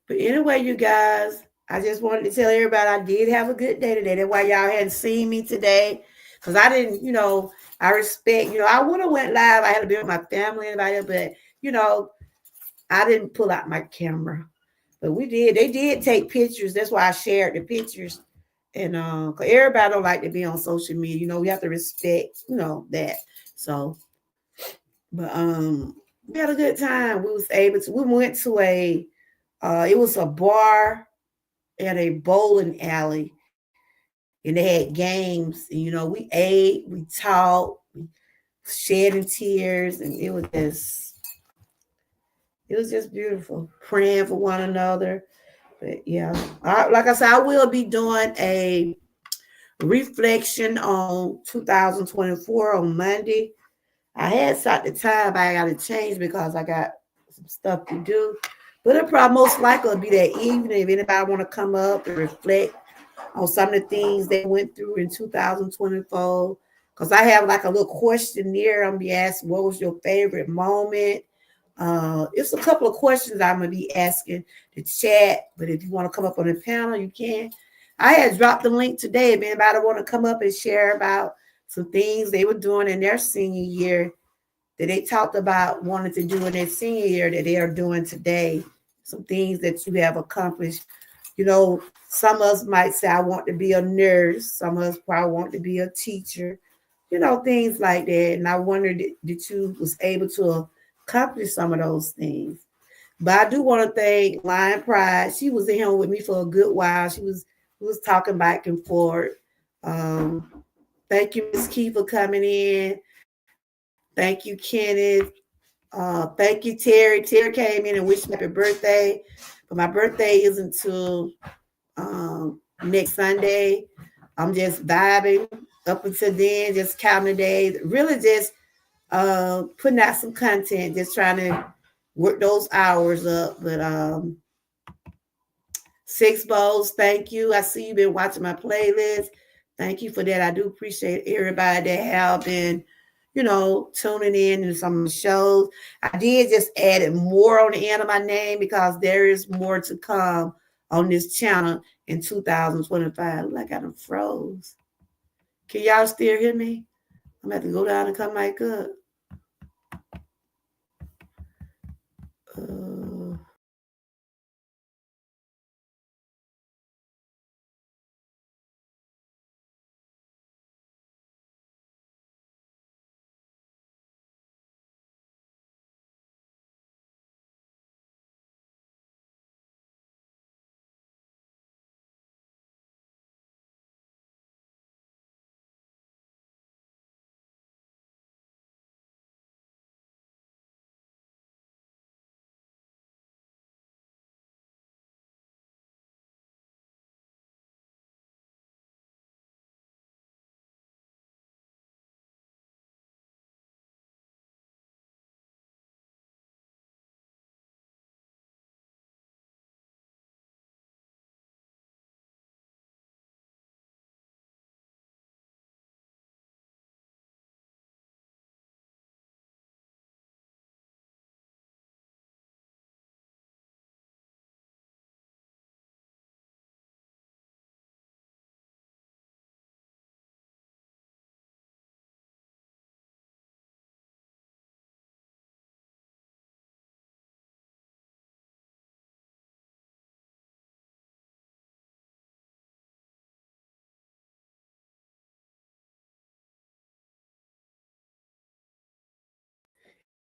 But anyway, you guys, I just wanted to tell everybody I did have a good day today. That's why y'all hadn't seen me today. Because I didn't, I respect, I would have went live. I had to be with my family and everybody, but, I didn't pull out my camera. But we did. They did take pictures. That's why I shared the pictures. And because everybody don't like to be on social media. We have to respect, that. So, but we had a good time. We went to it was a bar at a bowling alley. And they had games. And, we ate, we talked, we shedding tears, and it was just beautiful. Praying for one another. But yeah, like I said, I will be doing a reflection on 2024 on Monday. I had set the time, but I got to change because I got some stuff to do. But it probably most likely will be that evening if anybody want to come up and reflect on some of the things they went through in 2024. Because I have like a little questionnaire. I'm going to be asked, what was your favorite moment? It's a couple of questions I'm going to be asking the chat. But if you want to come up on the panel, you can. I had dropped the link today. If anybody want to come up and share about some things they were doing in their senior year that they talked about wanting to do in their senior year that they are doing today. Some things that you have accomplished. You know, some of us might say, I want to be a nurse. Some of us probably want to be a teacher. You know, things like that. And I wondered that you was able to accomplish some of those things. But I do want to thank Lion Pride. She was in here with me for a good while. We was talking back and forth. Thank you, Miss Key, for coming in. Thank you, Kenneth. Thank you, Terry. Terry came in and wished me happy birthday. But my birthday isn't until next Sunday. I'm just vibing up until then, just counting the days. Really just putting out some content, just trying to work those hours up. But Six Bowls, thank you. I see you've been watching my playlist. Thank you for that. I do appreciate everybody that have been, you know, tuning in to some of the shows. I did just add more on the end of my name because there is more to come on this channel in 2025. Like I done froze. Can y'all still hear me? I'm going to have to go down and come back up.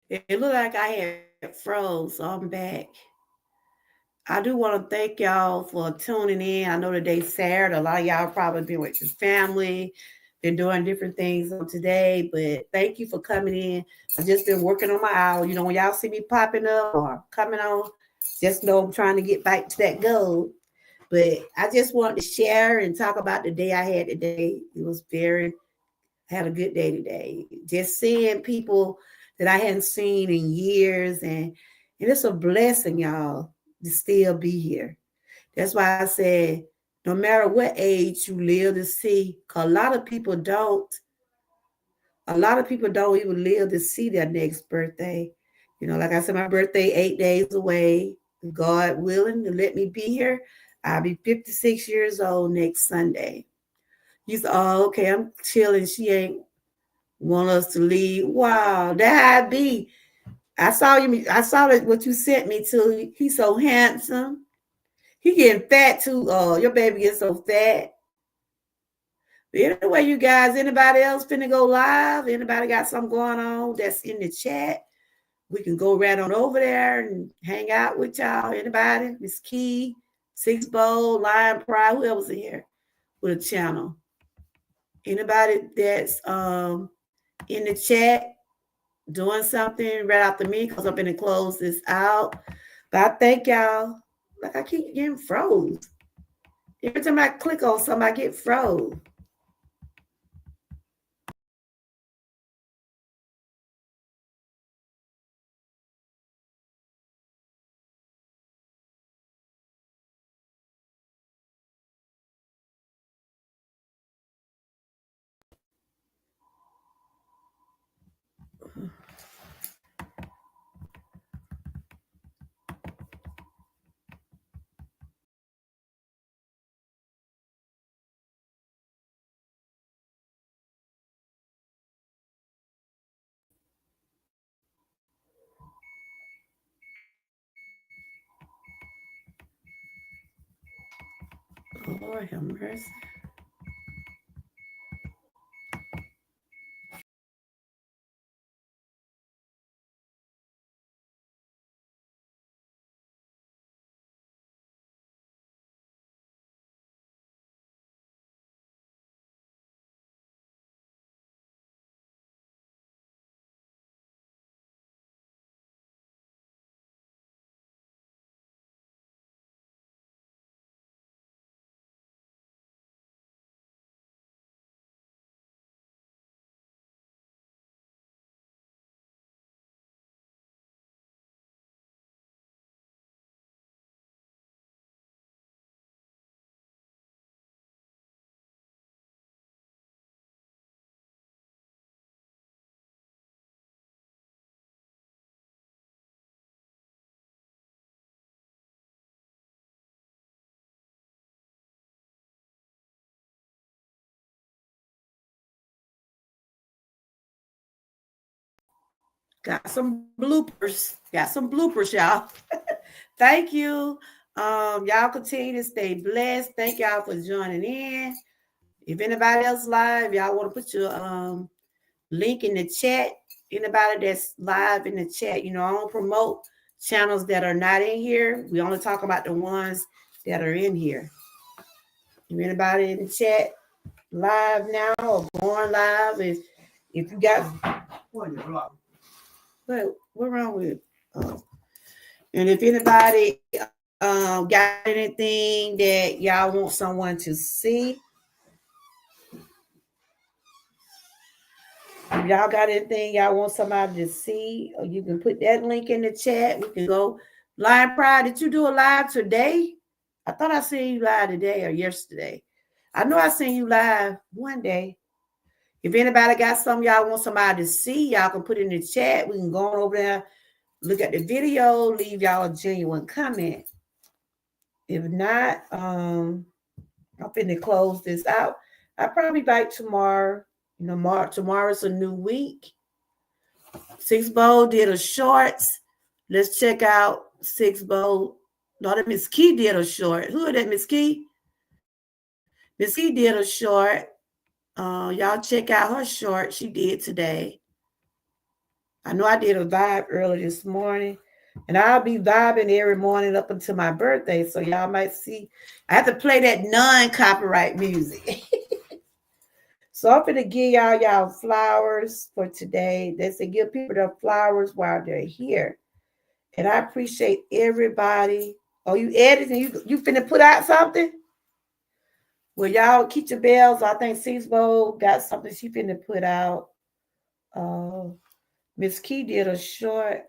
It looked like I had froze, so I'm back. I do want to thank y'all for tuning in. I know today's Saturday. A lot of y'all probably been with your family, been doing different things on today, but thank you for coming in. I've just been working on my hour. You know, when y'all see me popping up or coming on, just know I'm trying to get back to that goal. But I just wanted to share and talk about the day I had today. It was I had a good day today. Just seeing people that I hadn't seen in years, and it's a blessing, y'all, to still be here. That's why I said, no matter what age you live to see, because a lot of people don't even live to see their next birthday. You know, like I said, my birthday 8 days away. God willing to let me be here, I'll be 56 years old next Sunday. You said, oh, okay, I'm chilling. She ain't want us to leave. Wow, that be. I saw you. I saw that what you sent me to. He's so handsome. He getting fat too. Your baby gets so fat. But anyway, you guys, anybody else finna go live? Anybody got something going on that's in the chat? We can go right on over there and hang out with y'all. Anybody? Miss Key, Six Bowl, Lion Pride, who else in here with a channel? Anybody that's in the chat doing something right after me, because I'm going to close this out. But I thank y'all. Like I keep getting froze. Every time I click on something, I get froze. Lord have mercy. Got some bloopers. Got some bloopers, y'all. Thank you. Y'all continue to stay blessed. Thank y'all for joining in. If anybody else live, y'all want to put your link in the chat. Anybody that's live in the chat, I don't promote channels that are not in here. We only talk about the ones that are in here. If anybody in the chat live now or going live, if you got what wrong with and if anybody got anything that y'all want someone to see, if y'all got anything y'all want somebody to see, or you can put that link in the chat. We can go live. Pride, did you do a live today? I thought I seen you live today or yesterday. I know I seen you live one day. If anybody got something y'all want somebody to see, y'all can put it in the chat. We can go on over there, look at the video, leave y'all a genuine comment. If not, I'm finna close this out. I'll probably back tomorrow. Tomorrow's a new week. Six Bowl did a shorts. Let's check out Six Bowl. No, that Miss Key did a short. Who is that, Miss Key? Miss Key did a short. Y'all check out her short she did today. I know I did a vibe early this morning, and I'll be vibing every morning up until my birthday. So y'all might see. I have to play that non-copyright music. So I'm going to give y'all flowers for today. They say give people their flowers while they're here. And I appreciate everybody. Oh, you editing? You finna put out something? Well, y'all keep your bells. I think Seasbo got something she finna put out. Miss Key did a short.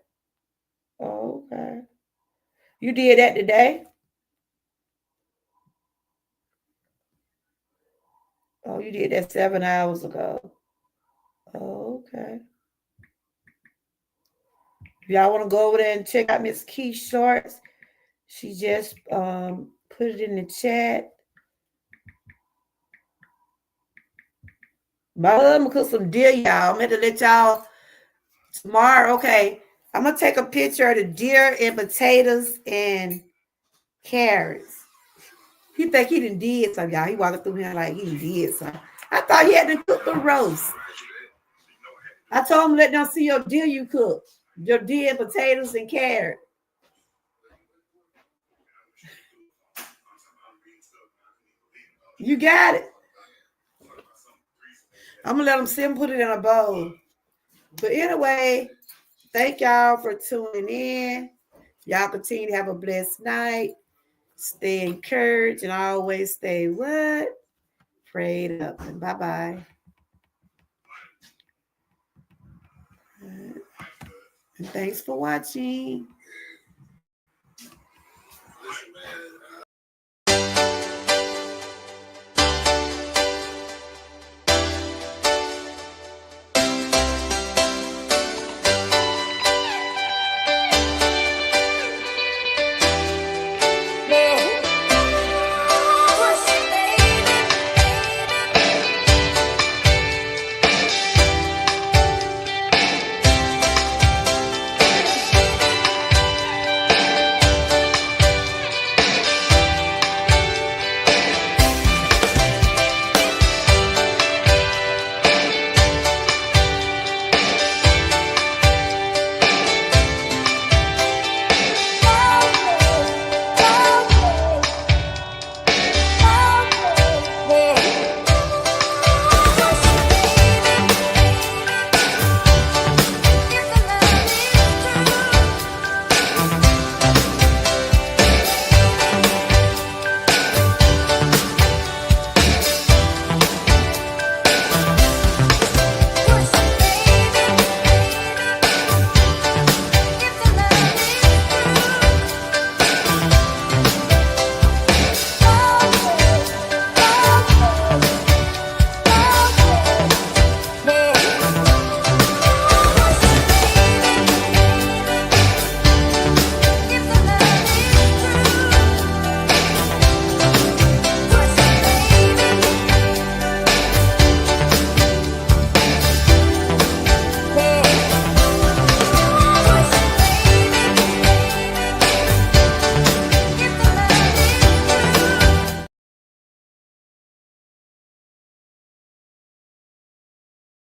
Oh, okay. You did that today? Oh, you did that 7 hours ago. Oh, okay. If y'all want to go over there and check out Miss Key shorts, she just put it in the chat. My husband cooked some deer, y'all. I'm going to let y'all tomorrow. Okay. I'm going to take a picture of the deer and potatoes and carrots. He think he done did something, y'all. He walking through here like he did something. I thought he had to cook the roast. I told him, let them see your deer you cook. Your deer, potatoes, and carrots. You got it. I'm going to let them sit and put it in a bowl. But anyway, thank y'all for tuning in. Y'all continue to have a blessed night. Stay encouraged and always stay what? Prayed up. And bye-bye. And thanks for watching.